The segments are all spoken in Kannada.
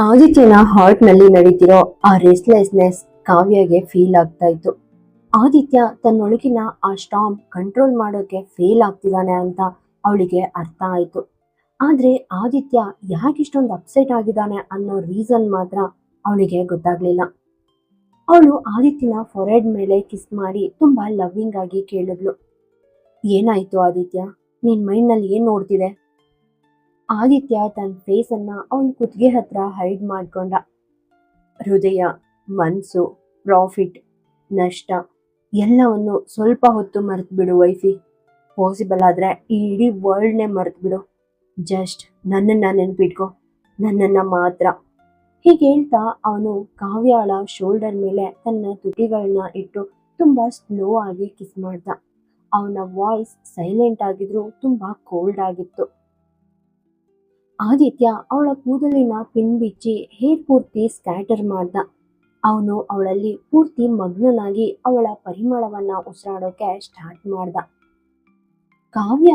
ಆದಿತ್ಯನ ಹಾರ್ಟ್ ನಲ್ಲಿ ನಡೀತಿರೋ ಆ ರೆಸ್ಟ್ಲೆಸ್ನೆಸ್ ಕಾವ್ಯಗೆ ಫೀಲ್ ಆಗ್ತಾ ಇತ್ತು. ಆದಿತ್ಯ ತನ್ನೊಳಗಿನ ಆ ಸ್ಟಾರ್ಮ್ ಕಂಟ್ರೋಲ್ ಮಾಡೋಕೆ ಫೇಲ್ ಆಗ್ತಿದ್ದಾನೆ ಅಂತ ಅವಳಿಗೆ ಅರ್ಥ ಆಯ್ತು. ಆದ್ರೆ ಆದಿತ್ಯ ಯಾಕೆ ಇಷ್ಟೊಂದು ಅಪ್ಸೆಟ್ ಆಗಿದ್ದಾನೆ ಅನ್ನೋ ರೀಸನ್ ಮಾತ್ರ ಅವಳಿಗೆ ಗೊತ್ತಾಗ್ಲಿಲ್ಲ. ಅವಳು ಆದಿತ್ಯನ ಫೊರೆಡ್ ಮೇಲೆ ಕಿಸ್ ಮಾಡಿ ತುಂಬಾ ಲವ್ವಿಂಗ್ ಆಗಿ ಕೇಳಿದ್ಲು, ಏನಾಯ್ತು ಆದಿತ್ಯ, ನಿನ್ ಮೈಂಡ್ ನಲ್ಲಿ ಏನ್ ನೋಡ್ತಿದೆ? ಆದಿತ್ಯ ತನ್ನ ಫೇಸ್ ಅನ್ನ ಅವನ ಕುತ್ತಿಗೆ ಹತ್ರ ಹೈಡ್ ಮಾಡ್ಕೊಂಡ. ಹೃದಯ, ಮನ್ಸು, ಪ್ರಾಫಿಟ್, ನಷ್ಟ ಎಲ್ಲವನ್ನು ಸ್ವಲ್ಪ ಹೊತ್ತು ಮರೆತು ಬಿಡು ವೈಫಿ. ಪಾಸಿಬಲ್ ಆದ್ರೆ ಈ ಇಡೀ ವರ್ಲ್ಡ್ನೇ ಮರೆತು ಬಿಡು. ಜಸ್ಟ್ ನನ್ನನ್ನ ನೆನ್ಪಿಟ್ಕೊ, ನನ್ನನ್ನ ಮಾತ್ರ. ಹೀಗೆ ಹೇಳ್ತಾ ಅವನು ಕಾವ್ಯಾಳ ಶೋಲ್ಡರ್ ಮೇಲೆ ತನ್ನ ತುಟಿಗಳನ್ನ ಇಟ್ಟು ತುಂಬಾ ಸ್ಲೋ ಆಗಿ ಕಿಸ್ ಮಾಡ್ದ. ಅವನ ವಾಯ್ಸ್ ಸೈಲೆಂಟ್ ಆಗಿದ್ರು ತುಂಬಾ ಕೋಲ್ಡ್ ಆಗಿತ್ತು. ಆದಿತ್ಯ ಅವಳ ಕೂದಲಿನ ಪಿನ್ ಬಿಚ್ಚಿ ಹೇರ್ ಪೂರ್ತಿ ಸ್ಕ್ಯಾಟರ್ ಮಾಡ್ದ. ಅವನು ಅವಳಲ್ಲಿ ಪೂರ್ತಿ ಮಗ್ನನಾಗಿ ಅವಳ ಪರಿಮಳವನ್ನ ಉಸಿರಾಡೋಕೆ ಸ್ಟಾರ್ಟ್ ಮಾಡ್ದ. ಕಾವ್ಯ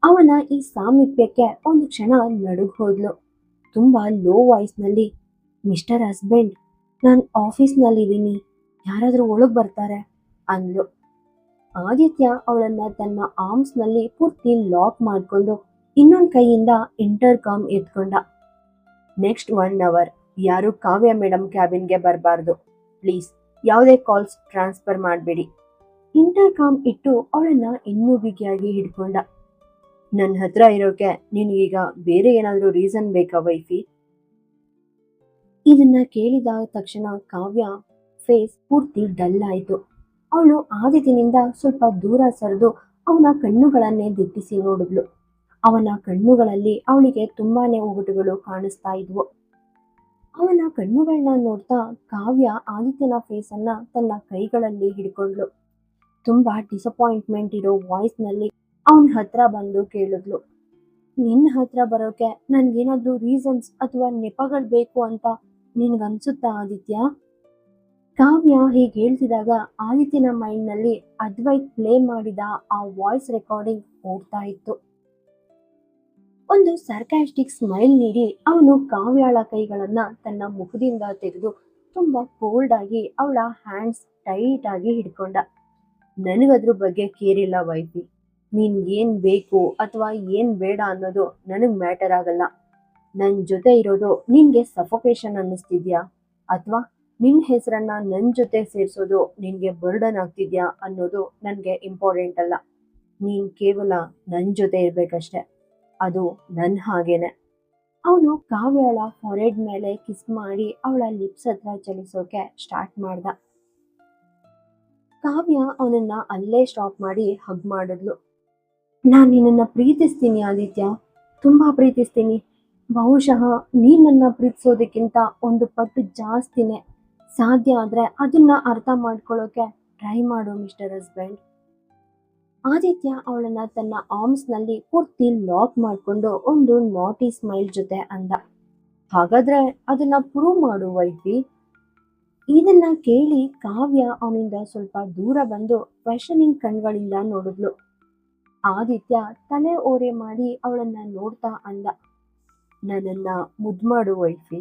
ಅವನ ಈ ಸಾಮೀಪ್ಯಕ್ಕೆ ಒಂದು ಕ್ಷಣ ನಡುಗ್ ಹೋದ್ಲು. ತುಂಬಾ ಲೋ ವಾಯ್ಸ್ ನಲ್ಲಿ, ಮಿಸ್ಟರ್ ಹಸ್ಬೆಂಡ್, ನಾನು ಆಫೀಸ್ನಲ್ಲಿದ್ದೀನಿ, ಯಾರಾದ್ರೂ ಒಳಗ್ ಬರ್ತಾರೆ ಅಂದ್ಲು. ಆದಿತ್ಯ ಅವಳನ್ನ ತನ್ನ ಆರ್ಮ್ಸ್ ನಲ್ಲಿ ಪೂರ್ತಿ ಲಾಕ್ ಮಾಡ್ಕೊಂಡು ಇನ್ನೊಂದು ಕೈಯಿಂದ ಇಂಟರ್ಕಾಮ್ ಎತ್ಕೊಂಡ. ನೆಕ್ಸ್ಟ್ 1 hour ಯಾರು ಕಾವ್ಯ ಮೇಡಮ್ ಕ್ಯಾಬಿನ್ಗೆ ಬರಬಾರ್ದು. ಪ್ಲೀಸ್ ಯಾವುದೇ ಕಾಲ್ಸ್ ಟ್ರಾನ್ಸ್ಫರ್ ಮಾಡಬೇಡಿ. ಇಂಟರ್ಕಾಮ್ ಇಟ್ಟು ಅವಳನ್ನ ಇನ್ನೂ ಬಿಗಿಯಾಗಿ ಹಿಡ್ಕೊಂಡ. ನನ್ನ ಹತ್ರ ಇರೋಕೆ ನಿನಗೀಗ ಬೇರೆ ಏನಾದರೂ ರೀಸನ್ ಬೇಕಾ ವೈಫಿ? ಇದನ್ನ ಕೇಳಿದ ತಕ್ಷಣ ಕಾವ್ಯ ಫೇಸ್ ಪೂರ್ತಿ ಡಲ್ ಆಯಿತು. ಅವಳು ಆದಿತ್ಯನಿಂದ ಸ್ವಲ್ಪ ದೂರ ಸರಿದು ಅವನ ಕಣ್ಣುಗಳನ್ನೇ ದಿಟ್ಟಿಸಿ ನೋಡಿದ್ಲು. ಅವನ ಕಣ್ಣುಗಳಲ್ಲಿ ಅವಳಿಗೆ ತುಂಬಾನೇ ಒಗಟುಗಳು ಕಾಣಿಸ್ತಾ ಇದ್ವು. ಅವನ ಕಣ್ಣುಗಳನ್ನ ನೋಡ್ತಾ ಕಾವ್ಯ ಆದಿತ್ಯನ ಫೇಸ್ ಅನ್ನ ತನ್ನ ಕೈಗಳಲ್ಲಿ ಹಿಡ್ಕೊಂಡ್ಲು. ತುಂಬಾ ಡಿಸಪಾಯಿಂಟ್ಮೆಂಟ್ ಇರೋ ವಾಯ್ಸ್ ನಲ್ಲಿ ಅವನ ಹತ್ರ ಬಂದು ಕೇಳಿದ್ಲು, ನಿನ್ನ ಹತ್ರ ಬರೋಕೆ ನನ್ಗೇನಾದ್ರೂ ರೀಸನ್ಸ್ ಅಥವಾ ನೆಪಗಳು ಬೇಕು ಅಂತ ನಿನ್ಗನ್ಸುತ್ತಾ ಆದಿತ್ಯ? ಕಾವ್ಯ ಹೀಗೆ ಹೇಳ್ತಿದಾಗ ಆದಿತ್ಯನ ಮೈಂಡ್ ನಲ್ಲಿ ಅದ್ವೈತ್ ಪ್ಲೇ ಮಾಡಿದ ಆ ವಾಯ್ಸ್ ರೆಕಾರ್ಡಿಂಗ್ ಓಡ್ತಾ ಇತ್ತು. ಒಂದು ಸರ್ಕಾಸ್ಟಿಕ್ ಸ್ಮೈಲ್ ನೀಡಿ ಅವನು ಕಾವ್ಯಾಳ ಕೈಗಳನ್ನ ತನ್ನ ಮುಖದಿಂದ ತೆಗೆದು ತುಂಬಾ ಕೋಲ್ಡ್ ಆಗಿ ಅವಳ ಹ್ಯಾಂಡ್ಸ್ ಟೈಟ್ ಆಗಿ ಹಿಡ್ಕೊಂಡ. ನನಗದ್ರ ಬಗ್ಗೆ ಕೇರಿಲ್ಲ ವೈಫಿ. ನೀನ್ ಏನ್ ಬೇಕು ಅಥವಾ ಏನ್ ಬೇಡ ಅನ್ನೋದು ನನಗ್ ಮ್ಯಾಟರ್ ಆಗಲ್ಲ. ನನ್ ಜೊತೆ ಇರೋದು ನಿನ್ಗೆ ಸಫೋಕೇಶನ್ ಅನ್ನಿಸ್ತಿದ್ಯಾ ಅಥವಾ ನಿನ್ ಹೆಸರನ್ನ ನನ್ ಜೊತೆ ಸೇರ್ಸೋದು ನಿನ್ಗೆ ಬರ್ಡನ್ ಆಗ್ತಿದ್ಯಾ ಅನ್ನೋದು ನನ್ಗೆ ಇಂಪಾರ್ಟೆಂಟ್ ಅಲ್ಲ. ನೀನ್ ಕೇವಲ ನನ್ ಜೊತೆ ಇರ್ಬೇಕಷ್ಟೆ. ಅದು ನನ್ ಹಾಗೇನೆ. ಅವನು ಕಾವ್ಯಾಳ ಫಾರೆಡ್ ಮೇಲೆ ಕಿಸ್ ಮಾಡಿ ಅವಳ ಲಿಪ್ಸ್ ಹತ್ರ ಚಲಿಸೋಕೆ ಸ್ಟಾರ್ಟ್ ಮಾಡ್ದ. ಕಾವ್ಯ ಅವನನ್ನ ಅಲ್ಲೇ ಸ್ಟಾಪ್ ಮಾಡಿ ಹಗ್ ಮಾಡಿದ್ಲು. ನಾನ್ ನಿನ್ನನ್ನ ಪ್ರೀತಿಸ್ತೀನಿ ಆದಿತ್ಯ, ತುಂಬಾ ಪ್ರೀತಿಸ್ತೀನಿ. ಬಹುಶಃ ನೀನ್ ನನ್ನ ಪ್ರೀತಿಸೋದಕ್ಕಿಂತ ಒಂದು ಪಟ್ಟು ಜಾಸ್ತಿನೇ. ಸಾಧ್ಯ ಆದ್ರೆ ಅದನ್ನ ಅರ್ಥ ಮಾಡ್ಕೊಳ್ಳೋಕೆ ಟ್ರೈ ಮಾಡು ಮಿಸ್ಟರ್ ಹಸ್ಬೆಂಡ್. ಆದಿತ್ಯ ಅವಳನ್ನ ತನ್ನ ಆರ್ಮ್ಸ್ ನಲ್ಲಿ ಪೂರ್ತಿ ಲಾಕ್ ಮಾಡ್ಕೊಂಡು ಒಂದು ನಾಟಿ ಸ್ಮೈಲ್ ಜೊತೆ ಅಂದ, ಹಾಗಾದ್ರೆ ಅದನ್ನ ಪ್ರೂವ್ ಮಾಡು ವೈಫಿ. ಇದನ್ನ ಕೇಳಿ ಕಾವ್ಯ ಅವನಿಂದ ಸ್ವಲ್ಪ ದೂರ ಬಂದು ಕ್ವೆಶನಿಂಗ್ ಕಣ್ಗಳಿಂದ ನೋಡಿದ್ಲು. ಆದಿತ್ಯ ತಲೆ ಓರೆ ಮಾಡಿ ಅವಳನ್ನ ನೋಡ್ತಾ ಅಂದ, ನನ್ನನ್ನ ಮುದ್ ಮಾಡು ವೈಫಿ.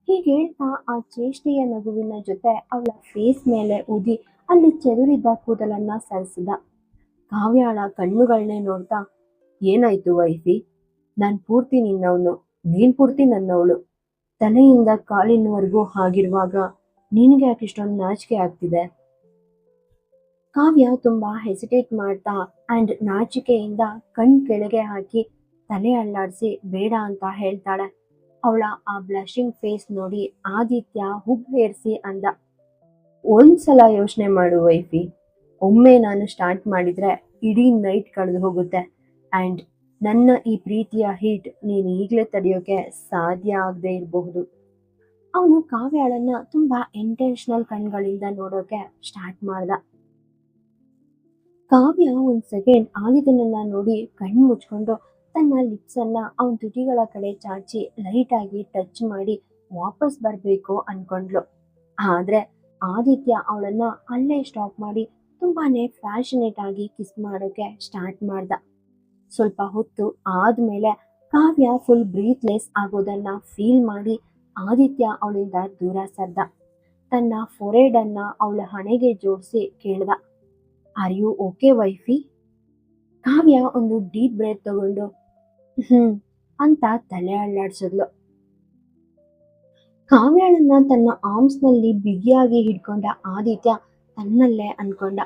ಹೀಗೆ ಹೇಳ್ತಾ ಆ ಚೇಷ್ಟೆಯ ನಗುವಿನ ಜೊತೆ ಅವಳ ಫೇಸ್ ಮೇಲೆ ಊದಿ ಅಲ್ಲಿ ಚೆದುರಿದ್ದ ಕೂದಲನ್ನ ಸರಿಸಿದ. ಕಾವ್ಯಾಳ ಕಣ್ಣುಗಳನ್ನೇ ನೋಡ್ತಾ, ಏನಾಯ್ತು ವೈಫಿ? ನಾನ್ ಪೂರ್ತಿ ನಿನ್ನವನು, ನೀನ್ ಪೂರ್ತಿ ನನ್ನವಳು. ತಲೆಯಿಂದ ಕಾಲಿನವರೆಗೂ ಹಾಗಿರುವಾಗ ನಿನಗೆ ಯಾಕೆ ಇಷ್ಟೊಂದು ನಾಚಿಕೆ ಆಗ್ತಿದೆ? ಕಾವ್ಯ ತುಂಬಾ ಹೆಸಿಟೇಟ್ ಮಾಡ್ತಾ ಅಂಡ್ ನಾಚಿಕೆಯಿಂದ ಕಣ್ ಕೆಳಗೆ ಹಾಕಿ ತಲೆ ಅಲ್ಲಾಡಿಸಿ ಬೇಡ ಅಂತ ಹೇಳ್ತಾಳೆ. ಅವಳ ಆ ಬ್ಲಶಿಂಗ್ ಫೇಸ್ ನೋಡಿ ಆದಿತ್ಯ ಹುಬ್ಬೇರಿಸಿ ಅಂದ, ಒಂದ್ಸಲ ಯೋಚನೆ ಮಾಡು ವೈಫಿ. ಒಮ್ಮೆ ನಾನು ಸ್ಟಾರ್ಟ್ ಮಾಡಿದ್ರೆ ಇಡೀ ನೈಟ್ ಕಳೆದು ಹೋಗುತ್ತೆ ಆ್ಯಂಡ್ ನನ್ನ ಈ ಪ್ರೀತಿಯ ಹೀಟ್ ನೀನು ಈಗಲೇ ತಡೆಯೋಕೆ ಸಾಧ್ಯ ಆಗದೆ ಇರಬಹುದು. ಅವನು ಕಾವ್ಯಾಳನ್ನ ತುಂಬಾ ಇಂಟೆನ್ಷನಲ್ ಕಣ್ಗಳಿಂದ ನೋಡೋಕೆ ಸ್ಟಾರ್ಟ್ ಮಾಡ್ದ. ಕಾವ್ಯ ಒಂದ್ ಸೆಕೆಂಡ್ ಆದಿತ್ಯನನ್ನ ನೋಡಿ ಕಣ್ಣು ಮುಚ್ಕೊಂಡು ತನ್ನ ಲಿಪ್ಸ್ ಅನ್ನ ಅವನ ತುಟಿಗಳ ಕಡೆ ಚಾಚಿ ಲೈಟ್ ಆಗಿ ಟಚ್ ಮಾಡಿ ವಾಪಸ್ ಬರ್ಬೇಕು ಅನ್ಕೊಂಡ್ಲು. ಆದ್ರೆ ಆದಿತ್ಯ ಅವಳನ್ನ ಅಲ್ಲೇ ಸ್ಟಾಪ್ ಮಾಡಿ ತುಂಬಾನೇ ಫ್ಯಾಷನೇಟ್ ಆಗಿ ಕಿಸ್ ಮಾಡೋಕೆ ಸ್ಟಾರ್ಟ್ ಮಾಡ್ದ. ಸ್ವಲ್ಪ ಹೊತ್ತು ಆದ್ಮೇಲೆ ಕಾವ್ಯ ಫುಲ್ ಬ್ರೀತ್ಲೆಸ್ ಆಗೋದನ್ನ ಫೀಲ್ ಮಾಡಿ ಆದಿತ್ಯ ಅವಳಿಂದ ದೂರ ಸರ್ದ. ತನ್ನ ಫೊರೆಡ್ ಅನ್ನ ಅವಳ ಹಣೆಗೆ ಜೋಡಿಸಿ ಕೇಳ್ದ, ಆರ್ ಯು ಓಕೆ ವೈಫಿ? ಕಾವ್ಯ ಒಂದು ಡೀಪ್ ಬ್ರೆತ್ ತಗೊಂಡು ಹ್ಮ್ ಅಂತ ತಲೆ ಅಳ್ಳಾಡ್ಸಿದ್ಲು. ಕಾವ್ಯಾಳನ್ನ ತನ್ನ ಆರ್ಮ್ಸ್ ನಲ್ಲಿ ಬಿಗಿಯಾಗಿ ಹಿಡ್ಕೊಂಡ ಆದಿತ್ಯ ತನ್ನಲ್ಲೇ ಅನ್ಕೊಂಡ,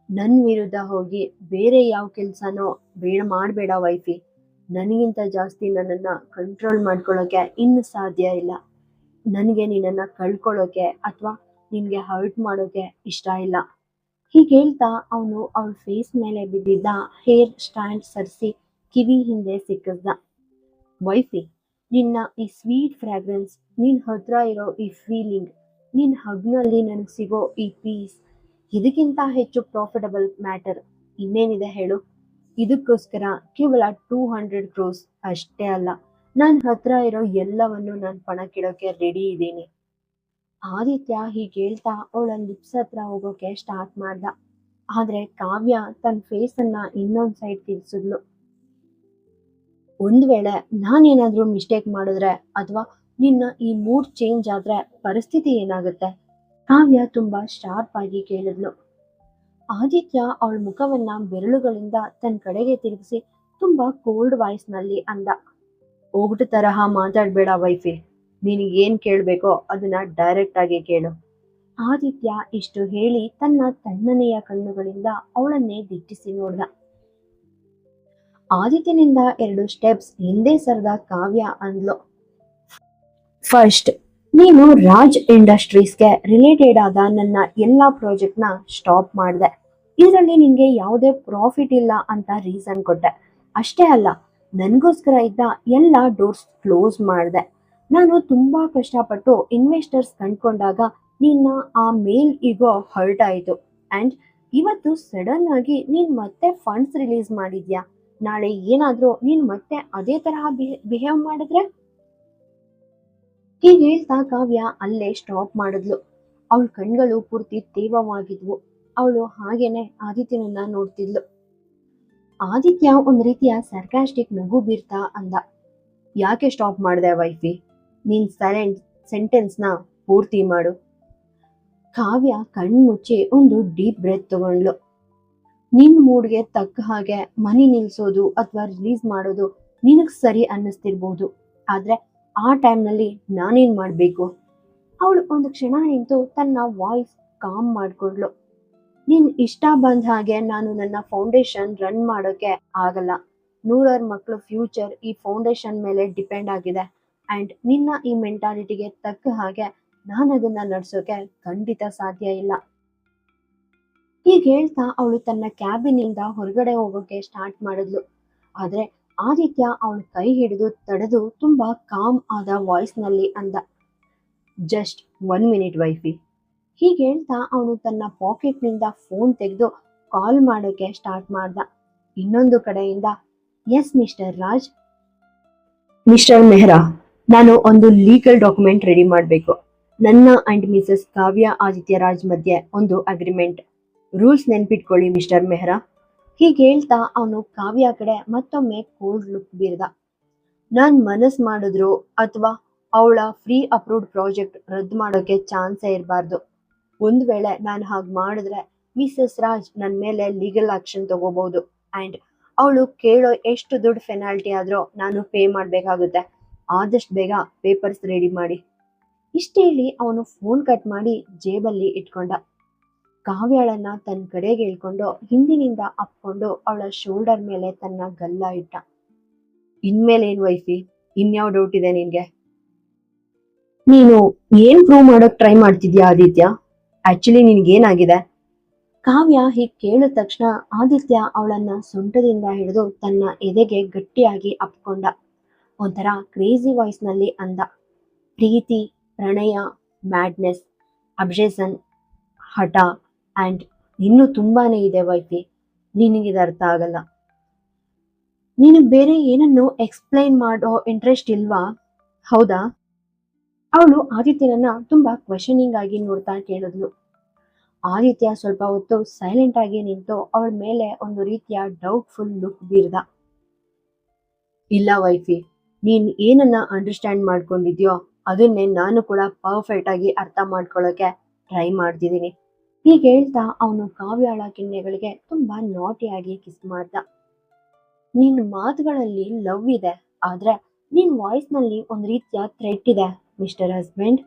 ನನ್ ವಿರುದ್ಧ ಹೋಗಿ ಬೇರೆ ಯಾವ ಕೆಲ್ಸನೋ ಮಾಡ್ಬೇಡ ವೈಫಿ. ನನಗಿಂತ ಜಾಸ್ತಿ ನನ್ನನ್ನ ಕಂಟ್ರೋಲ್ ಮಾಡ್ಕೊಳ್ಳೋಕೆ ಇನ್ನು ಸಾಧ್ಯ ಇಲ್ಲ. ನನಗೆ ನಿನ್ನನ್ನ ಕಳ್ಕೊಳ್ಳೋಕೆ ಅಥವಾ ನಿನ್ಗೆ ಹರ್ಟ್ ಮಾಡೋಕೆ ಇಷ್ಟ ಇಲ್ಲ. ಹೀಗೆ ಹೇಳ್ತಾ ಅವನು ಅವಳ ಫೇಸ್ ಮೇಲೆ ಬಿದ್ದಿದ್ದ ಹೇರ್ ಸ್ಟ್ಯಾಂಡ್ ಸರಿಸಿ ಕಿವಿ ಹಿಂದೆ ಸಿಕ್ಕಿಸ್ದ. ವೈಫಿ, ನಿನ್ನ ಈ ಸ್ವೀಟ್ ಫ್ರಾಗ್ರೆನ್ಸ್, ನಿನ್ ಹತ್ರ ಇರೋ ಈ ಫೀಲಿಂಗ್, ನಿನ್ ಹಗ್ನಲ್ಲಿ ನನಗೆ ಸಿಗೋ ಈ ಪೀಸ್, ಇದಕ್ಕಿಂತ ಹೆಚ್ಚು ಪ್ರಾಫಿಟಬಲ್ ಮ್ಯಾಟರ್ ಇನ್ನೇನಿದೆ ಹೇಳು? ಇದಕ್ಕೋಸ್ಕರ ಕೇವಲ 200 ಕ್ರೋಸ್ ಅಷ್ಟೇ ಅಲ್ಲ, ನನ್ನ ಹತ್ರ ಇರೋ ಎಲ್ಲವನ್ನು ನಾನು ಪಣಕ್ಕಿಡೋಕೆ ರೆಡಿ ಇದ್ದೀನಿ. ಆದಿತ್ಯ ಹೀಗೆ ಹೇಳ್ತಾ ಅವಳ ಲಿಪ್ಸ್ ಹತ್ರ ಹೋಗೋಕೆ ಸ್ಟಾರ್ಟ್ ಮಾಡ್ದ. ಆದ್ರೆ ಕಾವ್ಯ ತನ್ನ ಫೇಸ್ ಅನ್ನ ಇನ್ನೊಂದ್ ಸೈಡ್ ತಿರ್ಸಿದ್ಲು. ಒಂದ್ ವೇಳೆ ನಾನೇನಾದ್ರೂ ಮಿಸ್ಟೇಕ್ ಮಾಡಿದ್ರೆ ಅಥವಾ ನಿನ್ನ ಈ ಮೂಡ್ ಚೇಂಜ್ ಆದ್ರೆ ಪರಿಸ್ಥಿತಿ ಏನಾಗುತ್ತೆ? ಕಾವ್ಯ ತುಂಬಾ ಶಾರ್ಪ್ ಆಗಿ ಕೇಳಿದ್ಲು. ಆದಿತ್ಯ ಅವಳ ಮುಖವನ್ನ ಬೆರಳುಗಳಿಂದ ತನ್ನ ಕಡೆಗೆ ತಿರುಗಿಸಿ ತುಂಬಾ ಕೋಲ್ಡ್ ವಾಯ್ಸ್ ನಲ್ಲಿ ಅಂದ, ಹೋಗ್ಟ ತರಹ ಮಾತಾಡ್ಬೇಡ ವೈಫಿ. ನಿನಗೇನ್ ಕೇಳ್ಬೇಕೋ ಅದನ್ನ ಡೈರೆಕ್ಟ್ ಆಗಿ ಕೇಳು. ಆದಿತ್ಯ ಇಷ್ಟು ಹೇಳಿ ತನ್ನ ತಣ್ಣನೆಯ ಕಣ್ಣುಗಳಿಂದ ಅವಳನ್ನೇ ದಿಟ್ಟಿಸಿ ನೋಡ್ದ. ಆದಿತ್ಯನಿಂದ 2 ಸ್ಟೆಪ್ಸ್ ಹಿಂದೆ ಸರದ ಕಾವ್ಯ ಅಂದ್ಲು, ಫಸ್ಟ್, ನೀನು ರಾಜ್ ಇಂಡಸ್ಟ್ರೀಸ್ಗೆ ರಿಲೇಟೆಡ್ ಆದ ನನ್ನ ಎಲ್ಲಾ ಪ್ರಾಜೆಕ್ಟ್ ನ ಸ್ಟಾಪ್ ಮಾಡಿದೆ. ಇದರಲ್ಲಿ ನಿನ್ಗೆ ಯಾವುದೇ ಪ್ರಾಫಿಟ್ ಇಲ್ಲ ಅಂತ ರೀಸನ್ ಕೊಟ್ಟೆ. ಅಷ್ಟೇ ಅಲ್ಲ, ನನಗೋಸ್ಕರ ಇದ್ದ ಎಲ್ಲ ಡೋರ್ಸ್ ಕ್ಲೋಸ್ ಮಾಡಿದೆ. ನಾನು ತುಂಬಾ ಕಷ್ಟಪಟ್ಟು ಇನ್ವೆಸ್ಟರ್ಸ್ ಕಂಡ್ಕೊಂಡಾಗ ನಿನ್ನ ಆ ಮೇಲ್ ಈಗೋ ಹರ್ಟ್ ಆಯಿತು. ಅಂಡ್ ಇವತ್ತು ಸಡನ್ ಆಗಿ ನೀನ್ ಮತ್ತೆ ಫಂಡ್ಸ್ ರಿಲೀಸ್ ಮಾಡಿದ್ಯಾ. ನಾಳೆ ಏನಾದ್ರೂ ನೀನ್ ಮತ್ತೆ ಅದೇ ತರಹ ಬಿಹೇವ್ ಮಾಡಿದ್ರೆ? ಹೀಗೆ ಹೇಳ್ತಾ ಕಾವ್ಯ ಅಲ್ಲೇ ಸ್ಟಾಪ್ ಮಾಡಿದ್ಲು. ಅವಳ ಕಣ್ಗಳು ಪೂರ್ತಿ ತೇವವಾಗಿದ್ವು. ಅವಳು ಹಾಗೇನೆ ಆದಿತ್ಯನನ್ನ ನೋಡ್ತಿದ್ಲು. ಆದಿತ್ಯ ಒಂದ್ ರೀತಿಯ ಸರ್ಕಾಸ್ಟಿಕ್ ನಗು ಬೀರ್ತಾ ಅಂದ, ಯಾಕೆ ಸ್ಟಾಪ್ ಮಾಡಿದೆ ವೈಫಿ? ನೀನ್ ಸೆಂಟೆನ್ಸ್ ನ ಪೂರ್ತಿ ಮಾಡು. ಕಾವ್ಯ ಕಣ್ಮುಚ್ಚಿ ಒಂದು ಡೀಪ್ ಬ್ರೆತ್ ತಗೊಂಡ್ಲು. ನಿನ್ ಮೂಡ್ಗೆ ತಕ್ಕ ಹಾಗೆ ಮನಿ ನಿಲ್ಸೋದು ಅಥವಾ ರಿಲೀಸ್ ಮಾಡೋದು ನಿನಗ್ ಸರಿ ಅನ್ನಿಸ್ತಿರ್ಬೋದು. ಆದ್ರೆ ಆ ಟೈಮ್ನಲ್ಲಿ ನಾನೇನ್ ಮಾಡ್ಬೇಕು? ಅವಳು ಒಂದು ಕ್ಷಣ ನಿಂತು ತನ್ನ ವಾಯ್ಸ್ ಕಾಮ್ ಮಾಡ್ಕೊಂಡ್ಲು. ನೀನ್ ಇಷ್ಟ ಬಂದ ಹಾಗೆ ನಾನು ನನ್ನ ಫೌಂಡೇಶನ್ ರನ್ ಮಾಡೋಕೆ ಆಗಲ್ಲ. 100 ಮಕ್ಕಳು ಫ್ಯೂಚರ್ ಈ ಫೌಂಡೇಶನ್ ಮೇಲೆ ಡಿಪೆಂಡ್ ಆಗಿದೆ. ಅಂಡ್ ನಿನ್ನ ಈ ಮೆಂಟಾಲಿಟಿಗೆ ತಕ್ಕ ಹಾಗೆ ನಾನು ಅದನ್ನ ನಡ್ಸೋಕೆ ಖಂಡಿತ ಸಾಧ್ಯ ಇಲ್ಲ. ಹೀಗೆ ಹೇಳ್ತಾ ಅವಳು ತನ್ನ ಕ್ಯಾಬಿನಿಂದ ಹೊರಗಡೆ ಹೋಗೋಕೆ ಸ್ಟಾರ್ಟ್ ಮಾಡಿದ್ಲು. ಆದ್ರೆ ಆದಿತ್ಯ ಅವಳ ಕೈ ಹಿಡಿದು ತಡೆದು ತುಂಬಾ ಕಾಮ್ ಆದ ವಾಯ್ಸ್ ನಲ್ಲಿ ಅಂದ, ಜಸ್ಟ್ 1 ಮಿನಿಟ್ ವೈಫಿ. ಹೀಗೆ ಹೇಳ್ತಾ ಅವನು ತನ್ನ ಪಾಕೆಟ್ ನಿಂದ ಫೋನ್ ತೆಗೆದು ಕಾಲ್ ಮಾಡೋಕೆ ಸ್ಟಾರ್ಟ್ ಮಾಡ್ದ. ಇನ್ನೊಂದು ಕಡೆಯಿಂದ, yes mister Raj. Mister Mehra, ನಾನು ಒಂದು ಲೀಗಲ್ ಡಾಕ್ಯುಮೆಂಟ್ ರೆಡಿ ಮಾಡಬೇಕು. ನನ್ನ ಅಂಡ್ ಮಿಸಸ್ ಕಾವ್ಯ ಆದಿತ್ಯ ರಾಜ್ ಮಧ್ಯೆ ಒಂದು ಅಗ್ರಿಮೆಂಟ್. ರೂಲ್ಸ್ ನೆನ್ಪಿಟ್ಕೊಳ್ಳಿ ಮಿಸ್ಟರ್ ಮೆಹ್ರಾ. ಹೀಗೆ ಹೇಳ್ತಾ ಅವನು ಕಾವ್ಯ ಕಡೆ ಮತ್ತೊಮ್ಮೆ ಕೋಲ್ಡ್ ಲುಕ್ ಬೀರ್ದ. ನಾನ್ ಮನಸ್ ಮಾಡಿದ್ರು ಅಥವಾ ಅವಳ ಫ್ರೀ ಅಪ್ರೂವ್ಡ್ ಪ್ರಾಜೆಕ್ಟ್ ರದ್ದು ಮಾಡೋಕೆ ಚಾನ್ಸೇ ಇರಬಾರ್ದು. ಒಂದ್ ವೇಳೆ ನಾನು ಹಾಗೆ ಮಾಡಿದ್ರೆ ಮಿಸಸ್ ರಾಜ್ ನನ್ನ ಮೇಲೆ ಲೀಗಲ್ ಆಕ್ಷನ್ ತಗೋಬಹುದು. ಅಂಡ್ ಅವಳು ಕೇಳೋ ಎಷ್ಟು ದುಡ್ಡು ಪೆನಾಲ್ಟಿ ಆದ್ರೂ ನಾನು ಪೇ ಮಾಡ್ಬೇಕಾಗುತ್ತೆ. ಆದಷ್ಟು ಬೇಗ ಪೇಪರ್ಸ್ ರೆಡಿ ಮಾಡಿ. ಇಷ್ಟ ಹೇಳಿ ಅವನು ಫೋನ್ ಕಟ್ ಮಾಡಿ ಜೇಬಲ್ಲಿ ಇಟ್ಕೊಂಡ. ಕಾವ್ಯಾಳನ್ನ ತನ್ನ ಕಡೆಗೆ ಹೇಳ್ಕೊಂಡು ಹಿಂದಿನಿಂದ ಅಪ್ಕೊಂಡು ಅವಳ ಶೋಲ್ಡರ್ ಮೇಲೆ ತನ್ನ ಗಲ್ಲ ಇಟ್ಟ. ಇನ್ಮೇಲೆ ಏನ್ ವೈಫಿ, ಇನ್ಯಾವ ಡೌಟ್ ಇದೆ ನಿನ್ಗೆ? ನೀನು ಏನ್ ಪ್ರೂವ್ ಮಾಡೋಕ್ ಟ್ರೈ ಮಾಡ್ತಿದ್ಯಾ ಆದಿತ್ಯ? ಆಕ್ಚುಲಿ ನಿನ್ಗೇನಾಗಿದೆ? ಕಾವ್ಯ ಹೀಗೆ ಕೇಳಿದ ತಕ್ಷಣ ಆದಿತ್ಯ ಅವಳನ್ನ ಸೊಂಟದಿಂದ ಹಿಡಿದು ತನ್ನ ಎದೆಗೆ ಗಟ್ಟಿಯಾಗಿ ಅಪ್ಕೊಂಡ. ಒಂಥರ ಕ್ರೇಜಿ ವಾಯ್ಸ್ ನಲ್ಲಿ ಅಂದ, ಪ್ರೀತಿ, ಪ್ರಣಯ, ಮ್ಯಾಡ್ನೆಸ್, ಅಬ್ಸೆಷನ್, ಹಠ ಅಂಡ್ ಇನ್ನೂ ತುಂಬಾನೇ ಇದೆ ವೈಫಿ. ನಿನಗಿದ ಅರ್ಥ ಆಗಲ್ಲ. ನೀನು ಬೇರೆ ಏನನ್ನು ಎಕ್ಸ್ಪ್ಲೈನ್ ಮಾಡೋ ಇಂಟ್ರೆಸ್ಟ್ ಇಲ್ವಾ? ಹೌದಾ? ಅವಳು ಆದಿತ್ಯನನ್ನ ತುಂಬಾ ಕ್ವೆಶನಿಂಗ್ ಆಗಿ ನೋಡ್ತಾ ಕೇಳಿದ್ಲು. ಆದಿತ್ಯ ಸ್ವಲ್ಪ ಹೊತ್ತು ಸೈಲೆಂಟ್ ಆಗಿ ನಿಂತು ಅವಳ ಮೇಲೆ ಒಂದು ರೀತಿಯ ಡೌಟ್ಫುಲ್ ಲುಕ್ ಬೀರ್ದ. ಇಲ್ಲ ವೈಫಿ, ನೀನ್ ಏನನ್ನ ಅಂಡರ್ಸ್ಟ್ಯಾಂಡ್ ಮಾಡ್ಕೊಂಡಿದ್ಯೋ ಅದನ್ನೇ ನಾನು ಕೂಡ ಪರ್ಫೆಕ್ಟ್ ಆಗಿ ಅರ್ಥ ಮಾಡ್ಕೊಳ್ಳೋಕೆ ಟ್ರೈ ಮಾಡ್ತಿದ್ದೀನಿ. ಹೀಗೆ ಹೇಳ್ತಾ ಅವನು ಕಾವ್ಯಾಳ ಕೆನ್ನೆಗಳಿಗೆ ತುಂಬಾ ನಾಟಿಯಾಗಿ ಕಿಸ್ ಮಾಡ್ದ. ನಿನ್ ಮಾತುಗಳಲ್ಲಿ ಲವ್ ಇದೆ, ಆದ್ರೆ ನಿನ್ ವಾಯ್ಸ್ ನಲ್ಲಿ ಒಂದ್ ರೀತಿಯ ಥ್ರೆಟ್ ಇದೆ ಮಿಸ್ಟರ್ ಹಸ್ಬೆಂಡ್.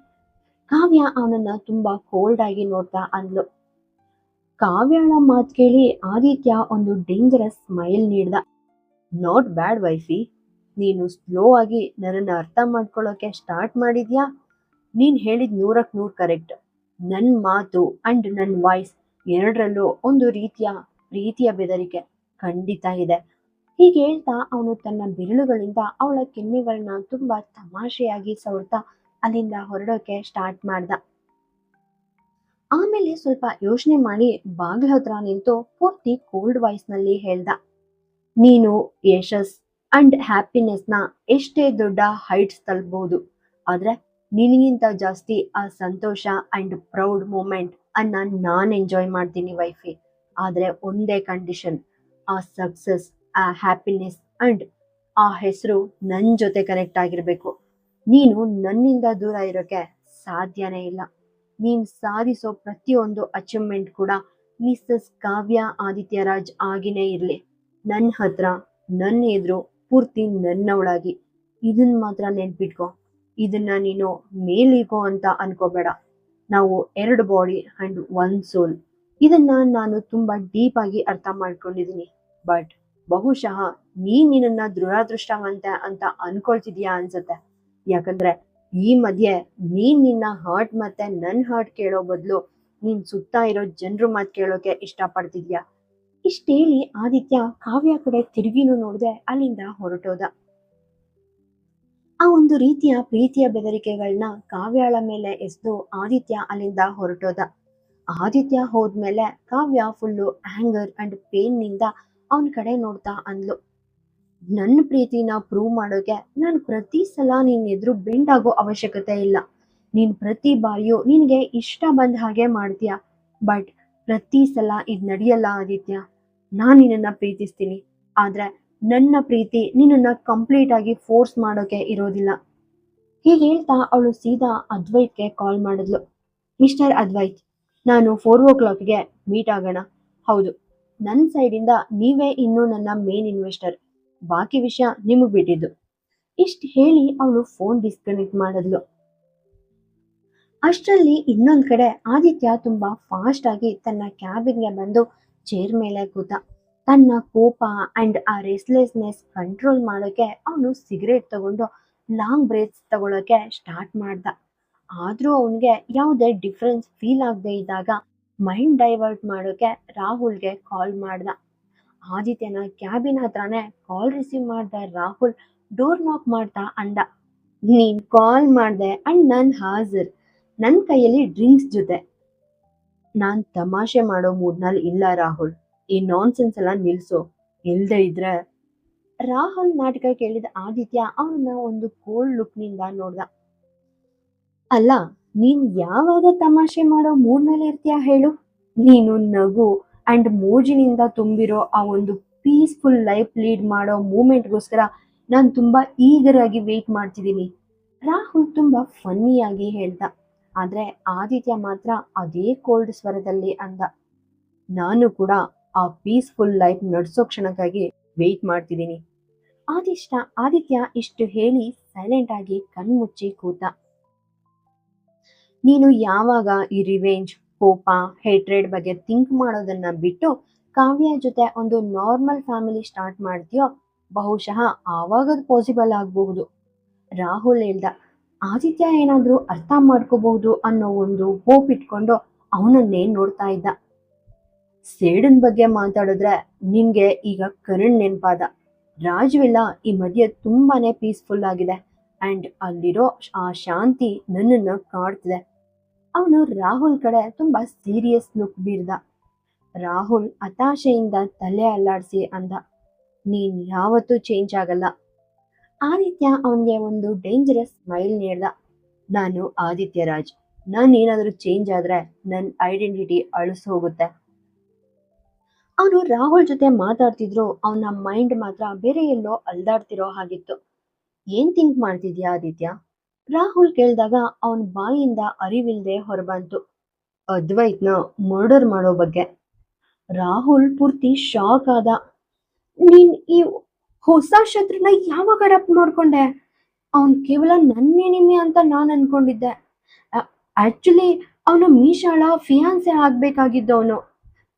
ಕಾವ್ಯ ಅವನನ್ನ ತುಂಬಾ ಕೋಲ್ಡ್ ಆಗಿ ನೋಡ್ತಾ ಅಂದ್ಲು. ಕಾವ್ಯಾಳ ಮಾತು ಕೇಳಿ ಆದಿತ್ಯ ಒಂದು ಡೇಂಜರಸ್ ಸ್ಮೈಲ್ ನೀಡ್ದ. ನಾಟ್ ಬ್ಯಾಡ್ ವೈಫಿ, ನೀನು ಸ್ಲೋ ಆಗಿ ನನ್ನನ್ನು ಅರ್ಥ ಮಾಡ್ಕೊಳ್ಳೋಕೆ ಸ್ಟಾರ್ಟ್ ಮಾಡಿದ್ಯಾ. ನೀನ್ ಹೇಳಿದ್ 100ಕ್ಕೆ 100 ಕರೆಕ್ಟ್. ನನ್ನ ಮಾತು ಅಂಡ್ ನನ್ನ ವಾಯ್ಸ್ ಎರಡರಲ್ಲೂ ಒಂದು ರೀತಿಯ ಪ್ರೀತಿಯ ಬೆದರಿಕೆ ಖಂಡಿತ ಇದೆ. ಹೀಗೆ ಹೇಳ್ತಾ ಅವನು ತನ್ನ ಬೆರಳುಗಳಿಂದ ಅವಳ ಕೆನ್ನೆಗಳನ್ನ ತುಂಬಾ ತಮಾಷೆಯಾಗಿ ಸವರ್ತಾ ಅಲ್ಲಿಂದ ಹೊರಡೋಕೆ ಸ್ಟಾರ್ಟ್ ಮಾಡ್ದ. ಆಮೇಲೆ ಸ್ವಲ್ಪ ಯೋಚನೆ ಮಾಡಿ ಬಾಗಿಲ ಹತ್ರ ನಿಂತು ಪೂರ್ತಿ ಕೋಲ್ಡ್ ವಾಯ್ಸ್ ನಲ್ಲಿ ಹೇಳ್ದ, ನೀನು ಯಶಸ್ ಅಂಡ್ ಹ್ಯಾಪಿನೆಸ್ನ ಎಷ್ಟೇ ದೊಡ್ಡ ಹೈಟ್ಸ್ ತಲುಪಬಹುದು, ಆದ್ರೆ ನಿನಗಿಂತ ಜಾಸ್ತಿ ಆ ಸಂತೋಷ ಅಂಡ್ ಪ್ರೌಡ್ ಮೂಮೆಂಟ್ ಅನ್ನ ನಾನ್ ಎಂಜಾಯ್ ಮಾಡ್ತೀನಿ ವೈಫಿ. ಆದ್ರೆ ಒಂದೇ ಕಂಡೀಷನ್, ಆ ಸಕ್ಸಸ್, ಆ ಹ್ಯಾಪಿನೆಸ್ ಅಂಡ್ ಆ ಹೆಸರು ನನ್ ಜೊತೆ ಕನೆಕ್ಟ್ ಆಗಿರ್ಬೇಕು. ನೀನು ನನ್ನಿಂದ ದೂರ ಇರೋಕೆ ಸಾಧ್ಯನೇ ಇಲ್ಲ. ನೀನ್ ಸಾಧಿಸೋ ಪ್ರತಿಯೊಂದು ಅಚೀವ್ಮೆಂಟ್ ಕೂಡ ಮಿಸ್ಸಸ್ ಕಾವ್ಯ ಆದಿತ್ಯರಾಜ್ ಆಗಿನೇ ಇರ್ಲಿ. ನನ್ನ ಹತ್ರ ನನ್ನ ಎದುರು ಪೂರ್ತಿ ನನ್ನವಳಾಗಿ. ಇದನ್ನ ಮಾತ್ರ ನೆನ್ಪಿಟ್ಕೊ. ಇದನ್ನ ನೀನು ಮೇಲಿಗೋ ಅಂತ ಅನ್ಕೋಬೇಡ. ನಾವು 2 ಬಾಡಿ ಅಂಡ್ 1 ಸೋಲ್. ಇದನ್ನ ನಾನು ತುಂಬಾ ಡೀಪ್ ಆಗಿ ಅರ್ಥ ಮಾಡ್ಕೊಂಡಿದ್ದೀನಿ. ಬಟ್ ಬಹುಶಃ ನಿನ್ನನ್ನ ದುರಾದೃಷ್ಟವಂತ ಅಂತ ಅನ್ಕೊಳ್ತಿದ್ಯಾ ಅನ್ಸತ್ತೆ. ಯಾಕಂದ್ರೆ ಈ ಮಧ್ಯೆ ನಿನ್ನ ಹರ್ಟ್ ಮತ್ತೆ ನನ್ನ ಹರ್ಟ್ ಕೇಳೋ ಬದಲು ನೀನ್ ಸುತ್ತ ಇರೋ ಜನರು ಮಾತು ಕೇಳೋಕೆ ಇಷ್ಟಪಡ್ತಿದ್ಯಾ. ಇಷ್ಟೇಳಿ ಆದಿತ್ಯ ಕಾವ್ಯ ಕಡೆ ತಿರುಗಿನೂ ನೋಡ್ದೆ ಅಲ್ಲಿಂದ ಹೊರಟೋದ. ಆ ಒಂದು ರೀತಿಯ ಪ್ರೀತಿಯ ಬೆದರಿಕೆಗಳನ್ನ ಕಾವ್ಯಾಳ ಮೇಲೆ ಎಸೆದು ಆದಿತ್ಯ ಅಲ್ಲಿಂದ ಹೊರಟೋದ. ಆದಿತ್ಯ ಹೋದ್ಮೇಲೆ ಕಾವ್ಯ ಫುಲ್ಲು ಆಂಗರ್ ಅಂಡ್ ಪೇನ್ ನಿಂದ ಅವನ ಕಡೆ ನೋಡ್ತಾ ಅಂದ್ಲು, ನನ್ನ ಪ್ರೀತಿನ ಪ್ರೂವ್ ಮಾಡೋಕೆ ನಾನು ಪ್ರತಿ ಸಲ ನಿನ್ ಎದುರು ಬೆಂಡ್ ಆಗೋ ಅವಶ್ಯಕತೆ ಇಲ್ಲ. ನೀನ್ ಪ್ರತಿ ಬಾರಿಯೂ ನಿನ್ಗೆ ಇಷ್ಟ ಬಂದ ಹಾಗೆ ಮಾಡ್ತೀಯ. ಬಟ್ ಪ್ರತಿ ಸಲ ಇದ್ ನಡೆಯಲ್ಲ ಆದಿತ್ಯ. ನಾನ್ ನಿನ್ನನ್ನ ಪ್ರೀತಿಸ್ತೀನಿ, ಆದ್ರೆ ನನ್ನ ಪ್ರೀತಿ ನಿನ್ನನ್ನ ಕಂಪ್ಲೀಟ್ ಆಗಿ ಫೋರ್ಸ್ ಮಾಡೋಕೆ ಇರೋದಿಲ್ಲ. ಹೀಗೆ ಹೇಳ್ತಾ ಅವಳು ಸೀದಾ ಅದ್ವೈತ್ಗೆ ಕಾಲ್ ಮಾಡಿದ್ಲು. ಮಿಸ್ಟರ್ ಅದ್ವೈತ್, ನಾನು 4 o'clockಗೆ ಮೀಟ್ ಆಗೋಣ. ಹೌದು, ನನ್ನ ಸೈಡಿಂದ ನೀವೇ ಇನ್ನು ನನ್ನ ಮೇನ್ ಇನ್ವೆಸ್ಟರ್. ಬಾಕಿ ವಿಷಯ ನಿಮಗ್ ಬಿಟ್ಟಿದ್ದು. ಇಷ್ಟ ಹೇಳಿ ಅವಳು ಫೋನ್ ಡಿಸ್ಕನೆಕ್ಟ್ ಮಾಡಿದ್ಲು. ಅಷ್ಟರಲ್ಲಿ ಇನ್ನೊಂದ್ ಕಡೆ ಆದಿತ್ಯ ತುಂಬಾ ಫಾಸ್ಟ್ ಆಗಿ ತನ್ನ ಕ್ಯಾಬಿನ್ಗೆ ಬಂದು ಚೇರ್ ಮೇಲೆ ಕೂತ. ತನ್ನ ಕೋಪ ಅಂಡ್ ಆ ರೆಸ್ಲೆಸ್ನೆಸ್ ಕಂಟ್ರೋಲ್ ಮಾಡೋಕೆ ಅವನು ಸಿಗರೇಟ್ ತಗೊಂಡು ಲಾಂಗ್ ಬ್ರೇತ್ಸ್ ತಗೊಳಕ್ಕೆ ಸ್ಟಾರ್ಟ್ ಮಾಡ್ದ. ಆದ್ರೂ ಅವನ್ಗೆ ಯಾವುದೇ ಡಿಫ್ರೆನ್ಸ್ ಫೀಲ್ ಆಗದೆ ಇದ್ದಾಗ ಮೈಂಡ್ ಡೈವರ್ಟ್ ಮಾಡೋಕೆ ರಾಹುಲ್ಗೆ ಕಾಲ್ ಮಾಡ್ದ. ಆದಿತ್ಯನ ಕ್ಯಾಬಿನ್ ಹತ್ರನೇ ಕಾಲ್ ರಿಸೀವ್ ಮಾಡ್ದ ರಾಹುಲ್ ಡೋರ್ ನಾಕ್ ಮಾಡ್ತಾ ಅಂದ, ನೀನ್ ಕಾಲ್ ಮಾಡ್ದೆ ಅಂಡ್ ನಾನ್ ಹಾಜರ್, ನನ್ ಕೈಯಲ್ಲಿ ಡ್ರಿಂಕ್ಸ್ ಜೊತೆ. ನಾನ್ ತಮಾಷೆ ಮಾಡೋ ಮೂಡ್ನಲ್ಲಿ ಇಲ್ಲ ರಾಹುಲ್, ಈ ನಾನ್ಸೆನ್ಸ್ ಎಲ್ಲ ನಿಲ್ಸು. ಇಲ್ದೇ ಇದ್ರೆ. ರಾಹುಲ್ ನಾಟಕ ಕೇಳಿದ ಆದಿತ್ಯ ಅವನನ್ನ ಒಂದು ಕೋಲ್ಡ್ ಲುಕ್ ನಿಂದ ನೋಡ್ದ. ಅಲ್ಲ, ನೀನ್ ಯಾವಾಗ ತಮಾಷೆ ಮಾಡೋ ಮೂಡ್ನಲ್ಲಿ ಇರ್ತೀಯ ಹೇಳು. ನೀನು ನಗು ಅಂಡ್ ಮೋಜಿನಿಂದ ತುಂಬಿರೋ ಆ ಒಂದು ಪೀಸ್ಫುಲ್ ಲೈಫ್ ಲೀಡ್ ಮಾಡೋ ಮೂಮೆಂಟ್ಗೋಸ್ಕರ ನಾನು ತುಂಬಾ ಈಗರ್ ಆಗಿ ವೇಟ್ ಮಾಡ್ತಿದ್ದೀನಿ. ರಾಹುಲ್ ತುಂಬಾ ಫನ್ನಿಯಾಗಿ ಹೇಳ್ದ. ಆದ್ರೆ ಆದಿತ್ಯ ಮಾತ್ರ ಅದೇ ಕೋಲ್ಡ್ ಸ್ವರದಲ್ಲಿ ಅಂದ, ನಾನು ಕೂಡ ಆ ಪೀಸ್ಫುಲ್ ಲೈಫ್ ನಡ್ಸೋ ಕ್ಷಣಕ್ಕಾಗಿ ವೇಟ್ ಮಾಡ್ತಿದ್ದೀನಿ. ಆದಿತ್ಯ ಇಷ್ಟು ಹೇಳಿ ಸೈಲೆಂಟ್ ಆಗಿ ಕಣ್ಮುಚ್ಚಿ ಕೂತ. ನೀನು ಯಾವಾಗ ಈ ರಿವೆಂಜ್, ಕೋಪ, ಹೇಟ್ರೆಡ್ ಬಗ್ಗೆ ಥಿಂಕ್ ಮಾಡೋದನ್ನ ಬಿಟ್ಟು ಕಾವ್ಯ ಜೊತೆ ಒಂದು ನಾರ್ಮಲ್ ಫ್ಯಾಮಿಲಿ ಸ್ಟಾರ್ಟ್ ಮಾಡ್ತೀಯೋ ಬಹುಶಃ ಆವಾಗದ್ ಪಾಸಿಬಲ್ ಆಗಬಹುದು. ರಾಹುಲ್ ಹೇಳ್ದ. ಆದಿತ್ಯ ಏನಾದ್ರೂ ಅರ್ಥ ಮಾಡ್ಕೋಬಹುದು ಅನ್ನೋ ಒಂದು ಹೋಪ್ ಇಟ್ಕೊಂಡು ಅವನನ್ನೇ ನೋಡ್ತಾ ಇದ್ದ. ಸೇಡನ್ ಬಗ್ಗೆ ಮಾತಾಡಿದ್ರೆ ನಿನ್ಗೆ ಈಗ ಕರಣ್ ನೆನ್ಪಾದ. ರಾಜ್ವಿಲ್ಲ ಈ ಮಧ್ಯೆ ತುಂಬಾನೇ ಪೀಸ್ಫುಲ್ ಆಗಿದೆ ಅಂಡ್ ಅಲ್ಲಿರೋ ಆ ಶಾಂತಿ ನನ್ನನ್ನ ಕಾಡ್ತಿದೆ. ಅವನು ರಾಹುಲ್ ಕಡೆ ತುಂಬಾ ಸೀರಿಯಸ್ ಲುಕ್ ಬೀರ್ದ. ರಾಹುಲ್ ಹತಾಶೆಯಿಂದ ತಲೆ ಅಲ್ಲಾಡಿಸಿ ಅಂದ, ನೀನ್ ಯಾವತ್ತೂ ಚೇಂಜ್ ಆಗಲ್ಲ. ಆದಿತ್ಯ ಅವನ್ಗೆ ಒಂದು ಡೇಂಜರಸ್ ಸ್ಮೈಲ್ ನೀಡ್ದ. ನಾನು ಆದಿತ್ಯ ರಾಜ್, ಏನಾದ್ರೂ ಚೇಂಜ್ ಆದ್ರೆ ನನ್ನ ಐಡೆಂಟಿಟಿ ಅಳಿಸ್ ಹೋಗುತ್ತೆ. ಅವನು ರಾಹುಲ್ ಜೊತೆ ಮಾತಾಡ್ತಿದ್ರು ಅವನ ಮೈಂಡ್ ಮಾತ್ರ ಬೇರೆ ಎಲ್ಲೋ ಅಲ್ದಾಡ್ತಿರೋ ಹಾಗಿತ್ತು. ಏನ್ ಥಿಂಕ್ ಮಾಡ್ತಿದ್ಯಾ ಆದಿತ್ಯ? ರಾಹುಲ್ ಕೇಳಿದಾಗ ಅವನ ಬಾಯಿಂದ ಅರಿವಿಲ್ದೆ ಹೊರಬಂತು, ಅದ್ವೈತ್ನ ಮರ್ಡರ್ ಮಾಡೋ ಬಗ್ಗೆ. ರಾಹುಲ್ ಪೂರ್ತಿ ಶಾಕ್ ಆದ. ನೀನ್ ಈ ಹೊಸ ಶತ್ರುನ ಯಾವಾಗ ಅಡಾಪ್ಟ್ ಮಾಡ್ಕೊಂಡೆ? ಅವನ್ ಕೇವಲ ನನ್ನ ಎನಿಮಿ ಅಂತ ನಾನ್ ಅನ್ಕೊಂಡಿದ್ದೆ. ಆಕ್ಚುಲಿ ಅವನು ಮೀಶಾಳ ಫಿಯಾನ್ಸೆ ಆಗ್ಬೇಕಾಗಿದ್ದವನು.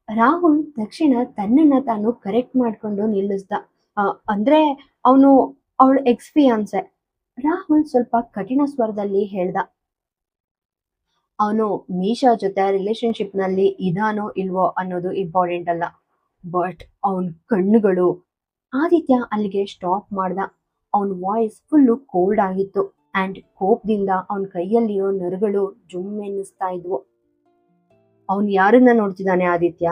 ರಾಹುಲ್ ತಕ್ಷಣ ತನ್ನನ್ನ ತಾನು ಕರೆಕ್ಟ್ ಮಾಡ್ಕೊಂಡು ನಿಲ್ಲಿಸ್ದ. ಆ, ಅಂದ್ರೆ ಅವನು ಅವಳ ಎಕ್ಸ್ ಫಿಯಾನ್ಸೆ. ರಾಹುಲ್ ಸ್ವಲ್ಪ ಕಠಿಣ ಸ್ವರದಲ್ಲಿ ಹೇಳ್ದ, ಅವನು ಮೀಶಾ ಜೊತೆ ರಿಲೇಶನ್ಶಿಪ್ ನಲ್ಲಿ ಇದಾನೋ ಇಲ್ವೋ ಅನ್ನೋದು ಇಂಪಾರ್ಟೆಂಟ್ ಅಲ್ಲ, ಬಟ್ ಅವನ್ ಕಣ್ಣುಗಳು. ಆದಿತ್ಯ ಅಲ್ಲಿಗೆ ಸ್ಟಾಪ್ ಮಾಡ್ದ. ಅವನ್ ವಾಯ್ಸ್ ಫುಲ್ಲು ಕೋಲ್ಡ್ ಆಗಿತ್ತು ಅಂಡ್ ಕೋಪದಿಂದ ಅವನ್ ಕೈಯಲ್ಲಿರೋ ನರಗಳು ಜುಮ್ ಎನ್ನಿಸ್ತಾ ಇದ್ವು. ಅವನ್ ಯಾರನ್ನ ನೋಡ್ತಿದ್ದಾನೆ ಆದಿತ್ಯ?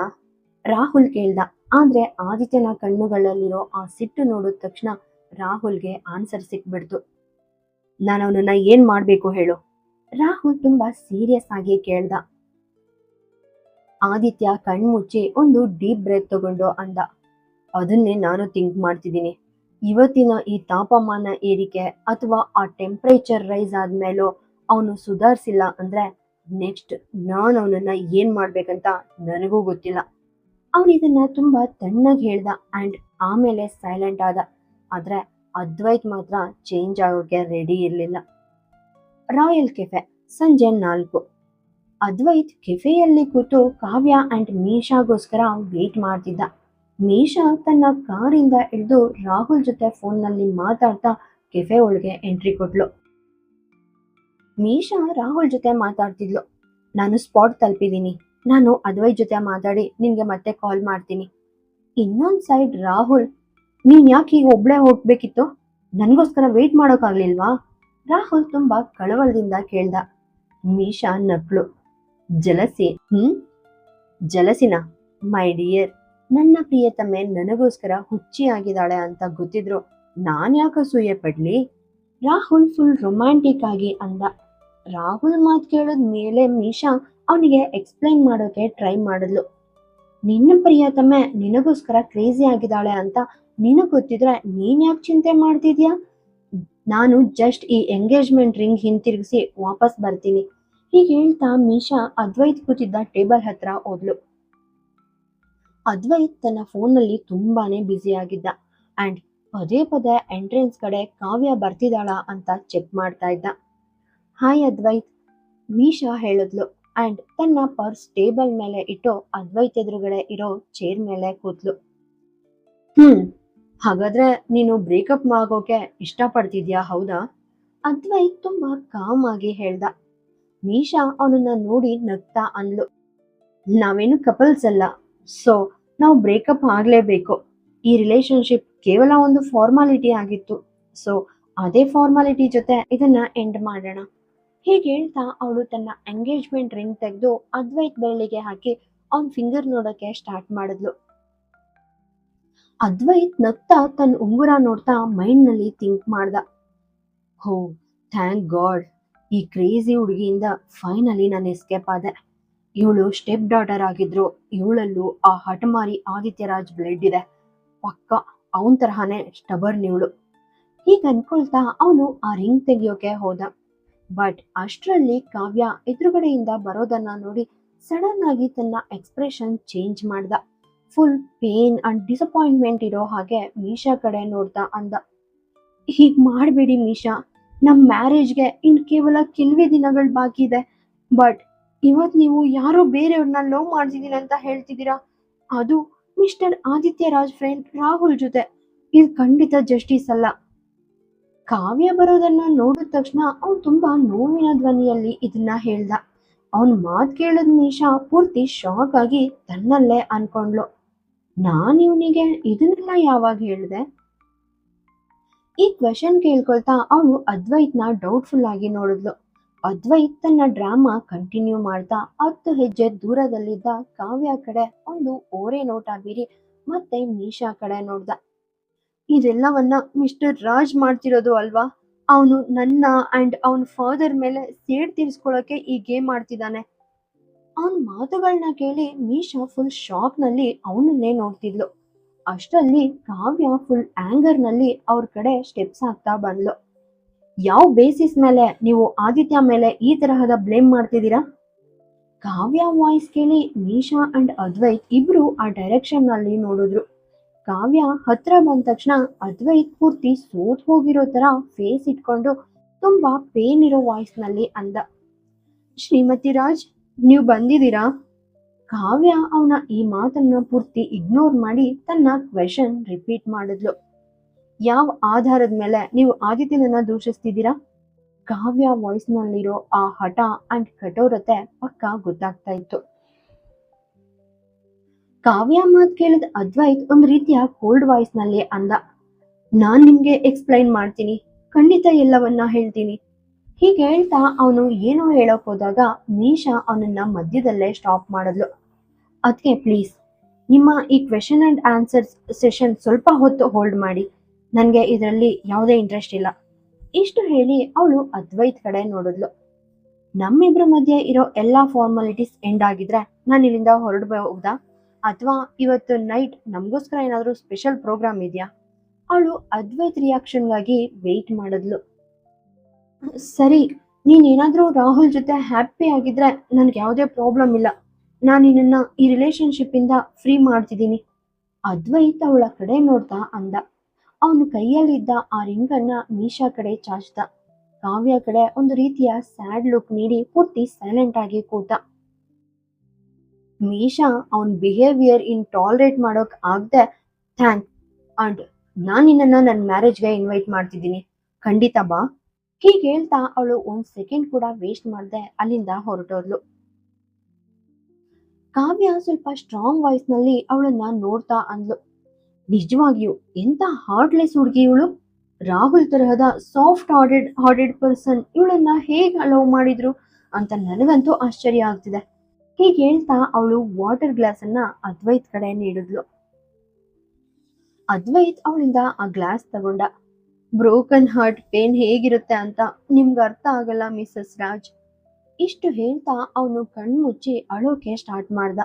ರಾಹುಲ್ ಕೇಳ್ದ. ಆದ್ರೆ ಆದಿತ್ಯನ ಕಣ್ಣುಗಳಲ್ಲಿರೋ ಆ ಸಿಟ್ಟು ನೋಡಿದ ತಕ್ಷಣ ರಾಹುಲ್ಗೆ ಆನ್ಸರ್ ಸಿಕ್ಬಿಡ್ತು. ನಾನು ಅವನನ್ನ ಏನ್ ಮಾಡ್ಬೇಕು ಹೇಳು? ರಾಹುಲ್ ತುಂಬಾ ಸೀರಿಯಸ್ ಆಗಿ ಕೇಳ್ದ. ಆದಿತ್ಯ ಕಣ್ಮುಚ್ಚಿ ಒಂದು ಡೀಪ್ ಬ್ರೆತ್ ತಗೊಂಡು ಅಂದ, ಅದನ್ನೇ ನಾನು ಥಿಂಕ್ ಮಾಡ್ತಿದ್ದೀನಿ. ಇವತ್ತಿನ ಈ ತಾಪಮಾನ ಏರಿಕೆ ಅಥವಾ ಆ ಟೆಂಪರೇಚರ್ ರೈಸ್ ಆದ್ಮೇಲೂ ಅವನು ಸುಧಾರಿಸಿಲ್ಲ ಅಂದ್ರೆ ನೆಕ್ಸ್ಟ್ ನಾನು ಅವನನ್ನ ಏನ್ ಮಾಡ್ಬೇಕಂತ ನನಗೂ ಗೊತ್ತಿಲ್ಲ. ಅವನು ಇದನ್ನ ತುಂಬಾ ತಣ್ಣಗೆ ಹೇಳ್ದ ಅಂಡ್ ಆಮೇಲೆ ಸೈಲೆಂಟ್ ಆದ. ಆದ್ರೆ ಅದ್ವೈತ್ ಮಾತ್ರ ಚೇಂಜ್ ಆಗೋಕೆ ರೆಡಿ ಇರ್ಲಿಲ್ಲ. ರಾಯಲ್ ಕೆಫೆ, ಸಂಜೆ 4. ಅದ್ವೈತ್ ಕೆಫೆಯಲ್ಲಿ ಕೂತು ಕಾವ್ಯ ಅಂಡ್ ಮೀಶಾಗೋಸ್ಕರ ವೇಟ್ ಮಾಡ್ತಿದ್ದ. ಮೀಶಾ ತನ್ನ ಕಾರಿಂದ ಇಳಿದು ರಾಹುಲ್ ಜೊತೆ ಫೋನ್ನಲ್ಲಿ ಮಾತಾಡ್ತಾ ಕೆಫೆ ಒಳಗೆ ಎಂಟ್ರಿ ಕೊಟ್ಲು. ಮೀಶಾ ರಾಹುಲ್ ಜೊತೆ ಮಾತಾಡ್ತಿದ್ಲು. ನಾನು ಸ್ಪಾಟ್ ತಲುಪಿದ್ದೀನಿ, ನಾನು ಅದ್ವೈತ್ ಜೊತೆ ಮಾತಾಡಿ ನಿನ್ಗೆ ಮತ್ತೆ ಕಾಲ್ ಮಾಡ್ತೀನಿ. ಇನ್ನೊಂದ್ ಸೈಡ್ ರಾಹುಲ್, ನೀನ್ ಯಾಕೆ ಈಗ ಒಬ್ಳೆ ಹೋಗ್ಬೇಕಿತ್ತು? ನನ್ಗೋಸ್ಕರ ವೇಟ್ ಮಾಡೋಕ್ಕಾಗ್ಲಿಲ್ವಾ? ರಾಹುಲ್ ತುಂಬಾ ಕಳವಳದಿಂದ ಕೇಳ್ದ. ಮೀಶಾ ನಕ್ಳು. ಜಲಸಿ? ಜಲಸಿನ? ಮೈ ಡಿಯರ್, ನನ್ನ ಪ್ರಿಯತಮೆ ನನಗೋಸ್ಕರ ಹುಚ್ಚಿ ಆಗಿದ್ದಾಳೆ ಅಂತ ಗೊತ್ತಿದ್ರು ನಾನ್ ಯಾಕೆ ಅಸೂಯೆ ಪಡ್ಲಿ? ರಾಹುಲ್ ಫುಲ್ ರೊಮ್ಯಾಂಟಿಕ್ ಆಗಿ ಅಂದ. ರಾಹುಲ್ ಮಾತು ಕೇಳಿದ ಮೇಲೆ ಮೀಶಾ ಅವನಿಗೆ ಎಕ್ಸ್ಪ್ಲೈನ್ ಮಾಡೋಕೆ ಟ್ರೈ ಮಾಡಿದ್ಲು. ನಿನ್ನ ಪ್ರಿಯತಮೆ ನಿನಗೋಸ್ಕರ ಕ್ರೇಜಿ ಆಗಿದ್ದಾಳೆ ಅಂತ ನಿನಗ್ ಗೊತ್ತಿದ್ರೆ ನೀನ್ ಯಾಕೆ ಚಿಂತೆ ಮಾಡ್ತಿದ್ಯಾ? ನಾನು ಜಸ್ಟ್ ಈ ಎಂಗೇಜ್ಮೆಂಟ್ ರಿಂಗ್ ಹಿಂತಿರುಗಿಸಿ ವಾಪಸ್ ಬರ್ತೀನಿ. ಹೀಗೆ ಹೇಳ್ತಾ ಮೀಶಾ ಅದ್ವೈತ್ ಕೂತಿದ್ದ ಟೇಬಲ್ ಹತ್ರ ಹೋದ್ಲು. ಅದ್ವೈತ್ ತನ್ನ ಫೋನ್ನಲ್ಲಿ ತುಂಬಾನೇ ಬ್ಯುಸಿ ಆಗಿದ್ದ ಅಂಡ್ ಪದೇ ಪದೇ ಎಂಟ್ರೆನ್ಸ್ ಕಡೆ ಕಾವ್ಯ ಬರ್ತಿದ್ದಾಳ ಅಂತ ಚೆಕ್ ಮಾಡ್ತಾ ಇದ್ದ. ಹಾಯ್ ಅದ್ವೈತ್, ಮೀಶಾ ಹೇಳಿದ್ಲು ಅಂಡ್ ತನ್ನ ಪರ್ಸ್ ಟೇಬಲ್ ಮೇಲೆ ಇಟ್ಟು ಅದ್ವೈತ್ ಎದುರುಗಡೆ ಇರೋ ಚೇರ್ ಮೇಲೆ ಕೂತ್ಲು. ಹಾಗಾದ್ರೆ ನೀನು ಬ್ರೇಕಪ್ ಆಗೋಕೆ ಇಷ್ಟಪಡ್ತಿದ್ಯಾ, ಹೌದಾ? ಅದ್ವೈತ್ ತುಂಬಾ ಕಾಮ್ ಆಗಿ ಹೇಳ್ದ. ಮೀಶಾ ಅವನನ್ನ ನೋಡಿ ನಗ್ತಾ ಅಂದ್ಲು, ನಾವೇನು ಕಪಲ್ಸ್ ಅಲ್ಲ, ಸೊ ನಾವು ಬ್ರೇಕಪ್ ಆಗ್ಲೇಬೇಕು. ಈ ರಿಲೇಶನ್ಶಿಪ್ ಕೇವಲ ಒಂದು ಫಾರ್ಮಾಲಿಟಿ ಆಗಿತ್ತು, ಸೊ ಅದೇ ಫಾರ್ಮಾಲಿಟಿ ಜೊತೆ ಇದನ್ನ ಎಂಡ್ ಮಾಡೋಣ. ಹೀಗೆ ಹೇಳ್ತಾ ಅವಳು ತನ್ನ ಎಂಗೇಜ್ಮೆಂಟ್ ರಿಂಗ್ ತೆಗೆದು ಅದ್ವೈತ್ ಬೆರಳಿಗೆ ಹಾಕಿ ಅವನ್ ಫಿಂಗರ್ ನೋಡೋಕೆ ಸ್ಟಾರ್ಟ್ ಮಾಡಿದ್ಲು. ಅದ್ವೈತ್ ನಗ್ತಾ ತನ್ನ ಉಂಗುರ ನೋಡ್ತಾ ಮೈಂಡ್ ನಲ್ಲಿ ಥಿಂಕ್ ಮಾಡ್ದ. ಹೋ ಥ್ಯಾಂಕ್ ಗಾಡ್, ಈ ಕ್ರೇಜಿ ಹುಡುಗಿಯಿಂದ ಫೈನಲಿ ನಾನು ಎಸ್ಕೇಪ್ ಆದೆ. ಇವಳು ಸ್ಟೆಪ್ ಡಾಟರ್ ಆಗಿದ್ರು ಇವಳಲ್ಲೂ ಆ ಹಠಮಾರಿ ಆದಿತ್ಯರಾಜ್ ಬ್ಲಡ್ ಇದೆ. ಪಕ್ಕ ಅವನ್ ತರಹನೇ ಸ್ಟಬರ್ನ್ ಇವಳು. ಹೀಗ ಅನ್ಕೊಳ್ತಾ ಅವನು ಆ ರಿಂಗ್ ತೆಗಿಯೋಕೆ ಹೋದ. ಬಟ್ ಅಷ್ಟರಲ್ಲಿ ಕಾವ್ಯ ಎದುರುಗಡೆಯಿಂದ ಬರೋದನ್ನ ನೋಡಿ ಸಡನ್ ಆಗಿ ತನ್ನ ಎಕ್ಸ್ಪ್ರೆಷನ್ ಚೇಂಜ್ ಮಾಡ್ದ. ಫುಲ್ ಪೇನ್ ಅಂಡ್ ಡಿಸಪಾಯಿಂಟ್ಮೆಂಟ್ ಇರೋ ಹಾಗೆ ಮೀಶಾ ಕಡೆ ನೋಡ್ತಾ ಅಂದ, ಹೀಗ್ ಮಾಡ್ಬೇಡಿ ಮೀಶಾ, ನಮ್ ಮ್ಯಾರೇಜ್ಗೆ ಇನ್ ಕೇವಲ ಕೆಲವೇ ದಿನಗಳು ಬಾಕಿ ಇದೆ. ಬಟ್ ಇವತ್ ನೀವು ಯಾರೋ ಬೇರೆಯವ್ರನ್ನ ಲವ್ ಮಾಡ್ತಿದೀನಿ ಅಂತ ಹೇಳ್ತಿದ್ದೀರಾ, ಅದು ಮಿಸ್ಟರ್ ಆದಿತ್ಯ ರಾಜ್ ಫ್ರೆಂಡ್ ರಾಹುಲ್ ಜೊತೆ. ಇದು ಖಂಡಿತ ಜಸ್ಟಿಸ್ ಅಲ್ಲ. ಕಾವ್ಯ ಬರೋದನ್ನ ನೋಡಿದ ತಕ್ಷಣ ಅವ್ನು ತುಂಬಾ ನೋವಿನ ಧ್ವನಿಯಲ್ಲಿ ಇದನ್ನ ಹೇಳ್ದ. ಅವನ್ ಮಾತ್ ಕೇಳಿದ ಮೀಶಾ ಪೂರ್ತಿ ಶಾಕ್ ಆಗಿ ತನ್ನಲ್ಲೇ ಅನ್ಕೊಂಡ್ಲು, ನಾನ್ ಇವನಿಗೆ ಇದನ್ನೆಲ್ಲ ಯಾವಾಗ ಹೇಳ್ದೆ? ಈ ಕ್ವೆಶನ್ ಕೇಳ್ಕೊಳ್ತಾ ಅವಳು ಅದ್ವೈತ್ನ ಡೌಟ್ಫುಲ್ ಆಗಿ ನೋಡಿದ್ಲು. ಅದ್ವೈತ್ ತನ್ನ ಡ್ರಾಮಾ ಕಂಟಿನ್ಯೂ ಮಾಡ್ತಾ 10 ಹೆಜ್ಜೆ ದೂರದಲ್ಲಿದ್ದ ಕಾವ್ಯ ಕಡೆ ಒಂದು ಓರೆ ನೋಟ ಬೀರಿ ಮತ್ತೆ ಮೀಶಾ ಕಡೆ ನೋಡ್ದ. ಇದೆಲ್ಲವನ್ನ ಮಿಸ್ಟರ್ ರಾಜ್ ಮಾಡ್ತಿರೋದು ಅಲ್ವಾ? ಅವನು ನನ್ನ ಅಂಡ್ ಅವನ್ ಫಾದರ್ ಮೇಲೆ ಸೇಡ್ ತೀರ್ಸ್ಕೊಳ್ಳೋಕೆ ಈ ಗೇಮ್ ಮಾಡ್ತಿದ್ದಾನೆ. ಅವನ್ ಮಾತುಗಳನ್ನ ಕೇಳಿ ಮೀಶಾ ಫುಲ್ ಶಾಕ್ ನಲ್ಲಿ ಅವನನ್ನೇ ನೋಡ್ತಿದ್ಲು. ಅಷ್ಟರಲ್ಲಿ ಕಾವ್ಯ ಫುಲ್ ಆಂಗರ್ ನಲ್ಲಿ ಅವ್ರ ಕಡೆ ಸ್ಟೆಪ್ಸ್ ಹಾಕ್ತಾ ಬಂದ್ಲು. ಯಾವ ಬೇಸಿಸ್ ಮೇಲೆ ನೀವು ಆದಿತ್ಯ ಮೇಲೆ ಈ ತರಹದ ಬ್ಲೇಮ್ ಮಾಡ್ತಿದ್ದೀರಾ? ಕಾವ್ಯ ವಾಯ್ಸ್ ಕೇಳಿ ಮೀಶಾ ಅಂಡ್ ಅದ್ವೈತ್ ಇಬ್ರು ಆ ಡೈರೆಕ್ಷನ್ ನಲ್ಲಿ ನೋಡಿದ್ರು. ಕಾವ್ಯ ಹತ್ರ ಬಂದ ತಕ್ಷಣ ಅದ್ವೈತ್ ಪೂರ್ತಿ ಸೋತ್ ಹೋಗಿರೋ ತರ ಫೇಸ್ ಇಟ್ಕೊಂಡು ತುಂಬಾ ಪೇನ್ ಇರೋ ವಾಯ್ಸ್ ನಲ್ಲಿ ಅಂದ, ಶ್ರೀಮತಿ ರಾಜ್, ನೀವು ಬಂದಿದ್ದೀರಾ? ಕಾವ್ಯ ಅವನ ಈ ಮಾತನ್ನ ಪೂರ್ತಿ ಇಗ್ನೋರ್ ಮಾಡಿ ತನ್ನ ಕ್ವೆಶನ್ ರಿಪೀಟ್ ಮಾಡಿದ್ಲು. ಯಾವ ಆಧಾರದ ಮೇಲೆ ನೀವು ಆದಿತ್ಯನನ್ನ ದೂಷಿಸ್ತಿದ್ದೀರಾ? ಕಾವ್ಯ ವಾಯ್ಸ್ ನಲ್ಲಿರೋ ಆ ಹಠ ಅಂಡ್ ಕಠೋರತೆ ಪಕ್ಕ ಗೊತ್ತಾಗ್ತಾ ಇತ್ತು. ಕಾವ್ಯ ಮಾತ್ ಕೇಳಿದ ಅದ್ವೈತ್ ಒಂದ್ ರೀತಿಯ ಕೋಲ್ಡ್ ವಾಯ್ಸ್ ನಲ್ಲಿ ಅಂದ, ನಾನ್ ನಿಮ್ಗೆ ಎಕ್ಸ್ಪ್ಲೈನ್ ಮಾಡ್ತೀನಿ, ಖಂಡಿತ ಎಲ್ಲವನ್ನ ಹೇಳ್ತೀನಿ. ಹೀಗೆ ಹೇಳ್ತಾ ಅವನು ಏನೋ ಹೇಳಕ್ ಹೋದಾಗ ಮೀಶಾ ಅವನನ್ನ ಮಧ್ಯದಲ್ಲೇ ಸ್ಟಾಪ್ ಮಾಡಿದ್ಲು. ಅದ್ಕೆ ಪ್ಲೀಸ್ ನಿಮ್ಮ ಈ ಕ್ವೆಶನ್ ಅಂಡ್ ಆನ್ಸರ್ ಸೆಷನ್ ಸ್ವಲ್ಪ ಹೊತ್ತು ಹೋಲ್ಡ್ ಮಾಡಿ, ನನ್ಗೆ ಇದರಲ್ಲಿ ಯಾವುದೇ ಇಂಟ್ರೆಸ್ಟ್ ಇಲ್ಲ. ಇಷ್ಟು ಹೇಳಿ ಅವಳು ಅದ್ವೈತ್ ಕಡೆ ನೋಡಿದ್ಲು. ನಮ್ಮಿಬ್ರ ಮಧ್ಯೆ ಇರೋ ಎಲ್ಲಾ ಫಾರ್ಮಾಲಿಟೀಸ್ ಎಂಡ್ ಆಗಿದ್ರೆ ನಾನು ಇಲ್ಲಿಂದ ಹೊರಡಬಹುದಾ, ಅಥವಾ ಇವತ್ತು ನೈಟ್ ನಮಗೋಸ್ಕರ ಏನಾದರೂ ಸ್ಪೆಷಲ್ ಪ್ರೋಗ್ರಾಮ್ ಇದೆಯಾ? ಅವಳು ಅದ್ವೈತ್ ರಿಯಾಕ್ಷನ್ಗಾಗಿ ವೆಯ್ಟ್ ಮಾಡಿದ್ಲು. ಸರಿ, ನೀನೇನಾದ್ರೂ ರಾಹುಲ್ ಜೊತೆ ಹ್ಯಾಪಿ ಆಗಿದ್ರೆ ನನ್ಗೆ ಯಾವುದೇ ಪ್ರಾಬ್ಲಮ್ ಇಲ್ಲ, ನಾನು ನಿನ್ನ ಈ ರಿಲೇಶನ್ಶಿಪ್ ಇಂದ ಫ್ರೀ ಮಾಡ್ತಿದ್ದೀನಿ. ಅದ್ವೈತ್ ಅವಳ ಕಡೆ ನೋಡ್ತಾ ಅಂದ. ಅವನು ಕೈಯಲ್ಲಿದ್ದ ಆ ರಿಂಗನ್ನ ಮೀಶಾ ಕಡೆ ಚಾಚ್ದ. ಕಾವ್ಯ ಕಡೆ ಒಂದು ರೀತಿಯ ಸ್ಯಾಡ್ ಲುಕ್ ನೀಡಿ ಪೂರ್ತಿ ಸೈಲೆಂಟ್ ಆಗಿ ಕೂತ. ಮೀಶಾ ಅವನ್ ಬಿಹೇವಿಯರ್ ಇನ್ ಟಾಲರೇಟ್ ಮಾಡೋಕ್ ಆಗದೆ, ಥ್ಯಾಂಕ್ ಅಂಡ್ ನಾನ್ ನಿನ್ನನ್ನ ನನ್ನ ಮ್ಯಾರೇಜ್ಗೆ ಇನ್ವೈಟ್ ಮಾಡ್ತಿದ್ದೀನಿ, ಖಂಡಿತ ಬಾ. ಹೀಗೆ ಹೇಳ್ತಾ ಅವಳು ಒಂದ್ ಸೆಕೆಂಡ್ ಕೂಡ ವೇಸ್ಟ್ ಮಾಡದೆ ಅಲ್ಲಿಂದ ಹೊರಟೋದ್ಲು. ಕಾವ್ಯ ಸ್ವಲ್ಪ ಸ್ಟ್ರಾಂಗ್ ವಾಯ್ಸ್ ನಲ್ಲಿ ಅವಳನ್ನ ನೋಡ್ತಾ ಅಂದ್ಲು, ನಿಜವಾಗಿಯೂ ಎಂತ ಹಾರ್ಟ್ಲೆಸ್ ಹುಡುಗಿ ಇವಳು. ರಾಹುಲ್ ತರಹದ ಸಾಫ್ಟ್ ಹಾರ್ಟೆಡ್ ಪರ್ಸನ್ ಇವಳನ್ನ ಹೇಗೆ ಅಲೋ ಮಾಡಿದ್ರು ಅಂತ ನನಗಂತೂ ಆಶ್ಚರ್ಯ ಆಗ್ತಿದೆ. ಹೀಗೆ ಹೇಳ್ತಾ ಅವಳು ವಾಟರ್ ಗ್ಲಾಸ್ ಅನ್ನ ಅದ್ವೈತ್ ಕಡೆ ನೀಡಿದ್ಲು. ಅದ್ವೈತ್ ಅವಳಿಂದ ಆ ಗ್ಲಾಸ್ ತಗೊಂಡ. ಬ್ರೋಕನ್ ಹಾರ್ಟ್ ಪೇನ್ ಹೇಗಿರುತ್ತೆ ಅಂತ ನಿಮ್ಗೆ ಅರ್ಥ ಆಗಲ್ಲ ಮಿಸಸ್ ರಾಜ್. ಇಷ್ಟು ಹೇಳ್ತಾ ಅವನು ಕಣ್ಮುಚ್ಚಿ ಅಳೋಕೆ ಸ್ಟಾರ್ಟ್ ಮಾಡ್ದ.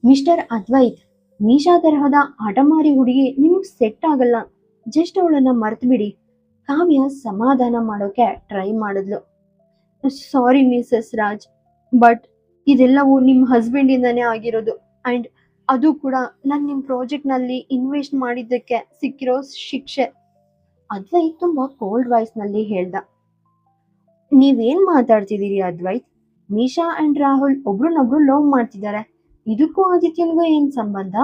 ಮಿಸ್ಟರ್ ಅದ್ವೈತ್, ಮೀಶಾ ತರಹದ ಹಠಮಾರಿ ಹುಡುಗಿ ನಿಮ್ಗೆ ಸೆಟ್ ಆಗಲ್ಲ, ಜಸ್ಟ್ ಅವಳನ್ನ ಮರ್ತು ಬಿಡಿ. ಕಾವ್ಯ ಸಮಾಧಾನ ಮಾಡೋಕೆ ಟ್ರೈ ಮಾಡಿದ್ಲು. ಸಾರಿ ಮಿಸಸ್ ರಾಜ್, ಬಟ್ ಇದೆಲ್ಲವೂ ನಿಮ್ಮ ಹಸ್ಬೆಂಡ್ ಇಂದಾನೇ ಆಗಿರೋದು, ಅಂಡ್ ಅದು ಕೂಡ ನಾನು ನಿಮ್ಮ ಪ್ರಾಜೆಕ್ಟ್ ನಲ್ಲಿ ಇನ್ವೆಸ್ಟ್ ಮಾಡಿದ್ದಕ್ಕೆ ಸಿಕ್ಕಿರೋ ಶಿಕ್ಷೆ. ಅದ್ವೈತ್ ತುಂಬಾ ಕೋಲ್ಡ್ ವಾಯ್ಸ್ ನಲ್ಲಿ ಹೇಳ್ದ. ನೀವೇನ್ ಮಾತಾಡ್ತಿದ್ದೀರಿ ಅದ್ವೈತ್? ಮೀಶಾ ಅಂಡ್ ರಾಹುಲ್ ಒಬ್ರನ್ನೊಬ್ರು ಲವ್ ಮಾಡ್ತಿದ್ದಾರೆ, ಇದಕ್ಕೂ ಆದಿತ್ಯನ್ಗೂ ಏನ್ ಸಂಬಂಧ?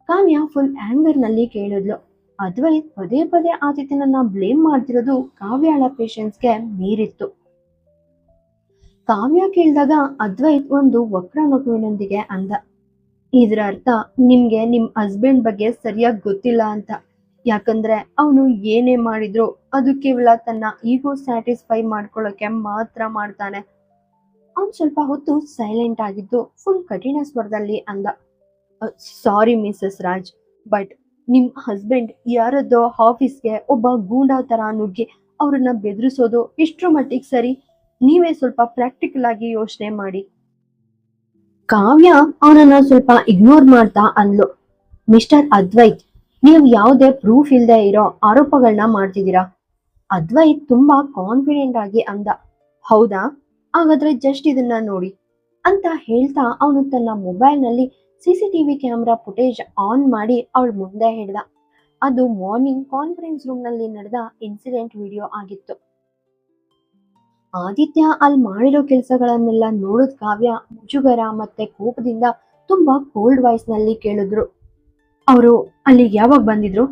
ಕಾವ್ಯ ಫುಲ್ ಆಂಗರ್ ನಲ್ಲಿ ಕೇಳಿದ್ಲು. ಅದ್ವೈತ್ ಪದೇ ಪದೇ ಆದಿತ್ಯನನ್ನ ಬ್ಲೇಮ್ ಮಾಡ್ತಿರೋದು ಕಾವ್ಯಳ ಪೇಷನ್ಸ್ಗೆ ಮೀರಿತ್ತು. ಕಾವ್ಯ ಕೇಳಿದಾಗ ಅದ್ವೈತ್ ಒಂದು ವಕ್ರ ನಗುವಿನೊಂದಿಗೆ ಅಂದ, ಇದ್ರ ಅರ್ಥ ನಿಮ್ಗೆ ನಿಮ್ ಹಸ್ಬೆಂಡ್ ಬಗ್ಗೆ ಸರಿಯಾಗಿ ಗೊತ್ತಿಲ್ಲ ಅಂತ. ಯಾಕಂದ್ರೆ ಅವನು ಏನೇ ಮಾಡಿದ್ರು ಅದು ಕೇವಲ ತನ್ನ ಈಗೋ ಸ್ಯಾಟಿಸ್ಫೈ ಮಾಡ್ಕೊಳ್ಳೋಕೆ ಮಾತ್ರ ಮಾಡ್ತಾನೆ. ಅವನ್ ಸ್ವಲ್ಪ ಹೊತ್ತು ಸೈಲೆಂಟ್ ಆಗಿದ್ದು ಫುಲ್ ಕಠಿಣ ಸ್ವರದಲ್ಲಿ ಅಂದ, ಸಾರಿ ಮಿಸಸ್ ರಾಜ್, ಬಟ್ ನಿಮ್ ಹಸ್ಬೆಂಡ್ ಯಾರದ್ದೋ ಆಫೀಸ್ಗೆ ಒಬ್ಬ ಗೂಂಡಾ ತರ ನುಗ್ಗಿ ಅವ್ರನ್ನ ಬೆದರಿಸೋದು ಇಷ್ಟ್ರ ಮಟ್ಟಿಗೆ ಸರಿ? ನೀವೇ ಸ್ವಲ್ಪ ಪ್ರಾಕ್ಟಿಕಲ್ ಆಗಿ ಯೋಚನೆ ಮಾಡಿ. ಕಾವ್ಯ ಅವನನ್ನ ಸ್ವಲ್ಪ ಇಗ್ನೋರ್ ಮಾಡ್ತಾ ಅಂದ್ಲು. ಮಿಸ್ಟರ್ ಅದ್ವೈತ್, ನೀವು ಯಾವುದೇ ಪ್ರೂಫ್ ಇಲ್ಲದೆ ಇರೋ ಆರೋಪಗಳನ್ನ ಮಾಡ್ತಿದ್ದೀರಾ. ಅದ್ವೈತ್ ತುಂಬಾ ಕಾನ್ಫಿಡೆಂಟ್ ಆಗಿ ಅಂದ. ಹೌದಾ, ಹಾಗಾದ್ರೆ ಜಸ್ಟ್ ಇದನ್ನ ನೋಡಿ ಅಂತ ಹೇಳ್ತಾ ಅವನು ತನ್ನ ಮೊಬೈಲ್ ನಲ್ಲಿ ಸಿಸಿಟಿವಿ ಕ್ಯಾಮ್ರಾ ಫುಟೇಜ್ ಆನ್ ಮಾಡಿ ಅವಳ ಮುಂದೆ ಹಿಡ್ದ. ಅದು ಮಾರ್ನಿಂಗ್ ಕಾನ್ಫರೆನ್ಸ್ ರೂಮ್ ನಲ್ಲಿ ನಡೆದ ಇನ್ಸಿಡೆಂಟ್ ವಿಡಿಯೋ ಆಗಿತ್ತು. ಆದಿತ್ಯ ಅಲ್ಲಿ ಮಾಡಿರೋ ಕೆಲಸಗಳನ್ನೆಲ್ಲ ನೋಡಿದ ಕಾವ್ಯ ಮುಜುಗರ ಮತ್ತೆ ಕೋಪದಿಂದ ತುಂಬಾ ಕೋಲ್ಡ್ ವಾಯ್ಸ್ ನಲ್ಲಿ ಕೇಳಿದ್ರು, ಅವರು ಅಲ್ಲಿಗೆ ಯಾವಾಗ ಬಂದಿದ್ರು?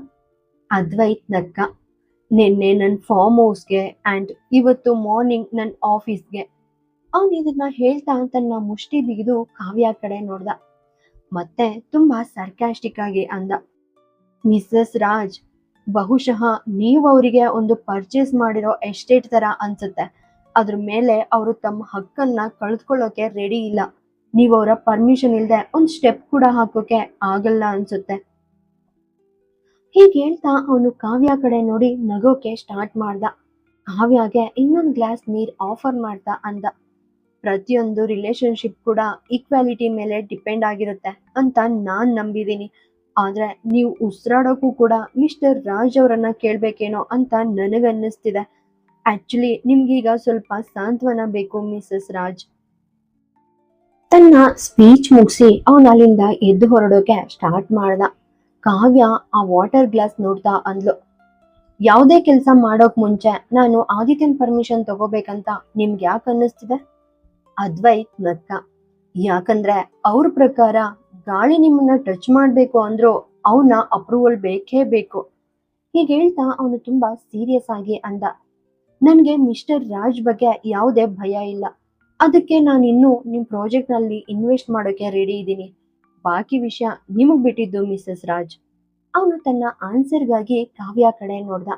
ಅದ್ವೈತ್ ನಕ್ಕ. ನಿನ್ನೆ ನನ್ನ ಫಾರ್ಮ್ ಹೌಸ್ಗೆ ಅಂಡ್ ಇವತ್ತು ಮಾರ್ನಿಂಗ್ ನನ್ನ ಆಫೀಸ್ಗೆ. ಅವನು ಇದನ್ನ ಹೇಳ್ತಾ ತನ್ನ ಮುಷ್ಟಿ ಬಿಗಿದು ಕಾವ್ಯ ಕಡೆ ನೋಡ್ದ. ಮತ್ತೆ ತುಂಬಾ ಸರ್ಕಾಸ್ಟಿಕ್ ಆಗಿ ಅಂದ, ಮಿಸಸ್ ರಾಜ್, ಬಹುಶಃ ನೀವು ಅವರಿಗೆ ಒಂದು ಪರ್ಚೇಸ್ ಮಾಡಿರೋ ಎಸ್ಟೇಟ್ ತರ ಅನ್ಸುತ್ತೆ. ಅದ್ರ ಮೇಲೆ ಅವರು ತಮ್ಮ ಹಕ್ಕನ್ನ ಕಳೆದುಕೊಳ್ಳೋಕೆ ರೆಡಿ ಇಲ್ಲ. ನೀವು ಅವರ ಪರ್ಮಿಷನ್ ಇಲ್ಲದೆ ಒಂದ್ ಸ್ಟೆಪ್ ಕೂಡ ಹಾಕೋಕೆ ಆಗಲ್ಲ ಅನ್ಸುತ್ತೆ. ಹೀಗೆ ಹೇಳ್ತಾ ಅವನು ಕಾವ್ಯ ಕಡೆ ನೋಡಿ ನಗೋಕೆ ಸ್ಟಾರ್ಟ್ ಮಾಡ್ದ. ಕಾವ್ಯಗೆ ಇನ್ನೊಂದು ಗ್ಲಾಸ್ ನೀರ್ ಆಫರ್ ಮಾಡ್ತಾ ಅಂದ, ಪ್ರತಿಯೊಂದು ರಿಲೇಶನ್ಶಿಪ್ ಕೂಡ ಈಕ್ವಾಲಿಟಿ ಮೇಲೆ ಡಿಪೆಂಡ್ ಆಗಿರುತ್ತೆ ಅಂತ ನಾನ್ ನಂಬಿದೀನಿ. ಆದ್ರೆ ನೀವು ಉಸಿರಾಡೋಕ್ಕೂ ಕೂಡ ಮಿಸ್ಟರ್ ರಾಜ್ ಅವರನ್ನ ಕೇಳ್ಬೇಕೇನೋ ಅಂತ ನನಗನ್ನಿಸ್ತಿದೆ. ಆಕ್ಚುಲಿ ನಿಮ್ಗೀಗ ಸ್ವಲ್ಪ ಸಾಂತ್ವನ ಬೇಕು ಮಿಸಸ್ ರಾಜ್. ತನ್ನ ಸ್ಪೀಚ್ ಮುಗಿಸಿ ಅವನ ಅಲ್ಲಿಂದ ಎದ್ದು ಹೊರಡೋಕೆ ಸ್ಟಾರ್ಟ್ ಮಾಡ್ದ. ಕಾವ್ಯ ಆ ವಾಟರ್ ಗ್ಲಾಸ್ ನೋಡ್ತಾ ಅಂದ್ಲು, ಯಾವುದೇ ಕೆಲಸ ಮಾಡೋಕ್ ಮುಂಚೆ ನಾನು ಆದಿತ್ಯನ್ ಪರ್ಮಿಷನ್ ತಗೋಬೇಕಂತ ನಿಮ್ಗೆ ಯಾಕೆ ಅನ್ನಿಸ್ತಿದೆ? ಅದ್ವೈತ್ ನಕ್ಕ. ಯಾಕಂದ್ರೆ ಅವ್ರ ಪ್ರಕಾರ ಗಾಳಿ ನಿಮ್ಮನ್ನ ಟಚ್ ಮಾಡ್ಬೇಕು ಅಂದ್ರೂ ಅವನ ಅಪ್ರೂವಲ್ ಬೇಕೇ ಬೇಕು. ಹೀಗೆ ಹೇಳ್ತಾ ಅವನು ತುಂಬಾ ಸೀರಿಯಸ್ ಆಗಿ ಅಂದ, ನನ್ಗೆ ಮಿಸ್ಟರ್ ರಾಜ್ ಬಗ್ಗೆ ಯಾವುದೇ ಭಯ ಇಲ್ಲ. ಅದಕ್ಕೆ ನಾನು ಇನ್ನೂ ನಿಮ್ ಪ್ರಾಜೆಕ್ಟ್ ನಲ್ಲಿ ಇನ್ವೆಸ್ಟ್ ಮಾಡೋಕೆ ರೆಡಿ ಇದ್ದೀನಿ. ಬಾಕಿ ವಿಷಯ ನಿಮಗ್ ಬಿಟ್ಟಿದ್ದು ಮಿಸಸ್ ರಾಜ್. ಅವನು ತನ್ನ ಆನ್ಸರ್ಗಾಗಿ ಕಾವ್ಯ ಕಡೆ ನೋಡ್ದ.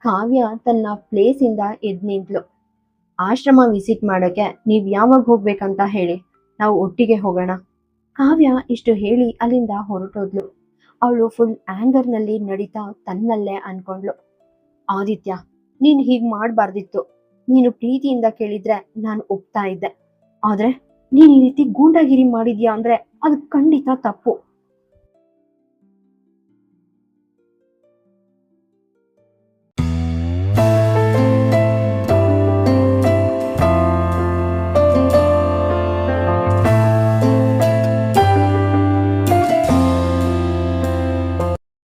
ಕಾವ್ಯ ತನ್ನ ಪ್ಲೇಸ್ ಇಂದ ಎದ್ ನಿಂತ್ಲು. ಆಶ್ರಮ ವಿಸಿಟ್ ಮಾಡಕ್ಕೆ ನೀವ್ ಯಾವಾಗ ಹೋಗ್ಬೇಕಂತ ಹೇಳಿ, ನಾವು ಒಟ್ಟಿಗೆ ಹೋಗೋಣ. ಕಾವ್ಯ ಇಷ್ಟು ಹೇಳಿ ಅಲ್ಲಿಂದ ಹೊರಟೋದ್ಲು. ಅವಳು ಫುಲ್ ಆಂಗರ್ ನಲ್ಲಿ ನಡೀತಾ ತನ್ನಲ್ಲೇ ಅನ್ಕೊಂಡ್ಲು, ಆದಿತ್ಯ, ನೀನ್ ಹೀಗ್ ಮಾಡ್ಬಾರ್ದಿತ್ತು. ನೀನು ಪ್ರೀತಿಯಿಂದ ಕೇಳಿದ್ರೆ ನಾನು ಒಪ್ತಾ ಇದ್ದೆ. ಆದ್ರೆ ನೀನ್ ಈ ರೀತಿ ಗೂಂಡಾಗಿರಿ ಮಾಡಿದ್ಯಾ ಅಂದ್ರೆ ಅದು ಖಂಡಿತ ತಪ್ಪು.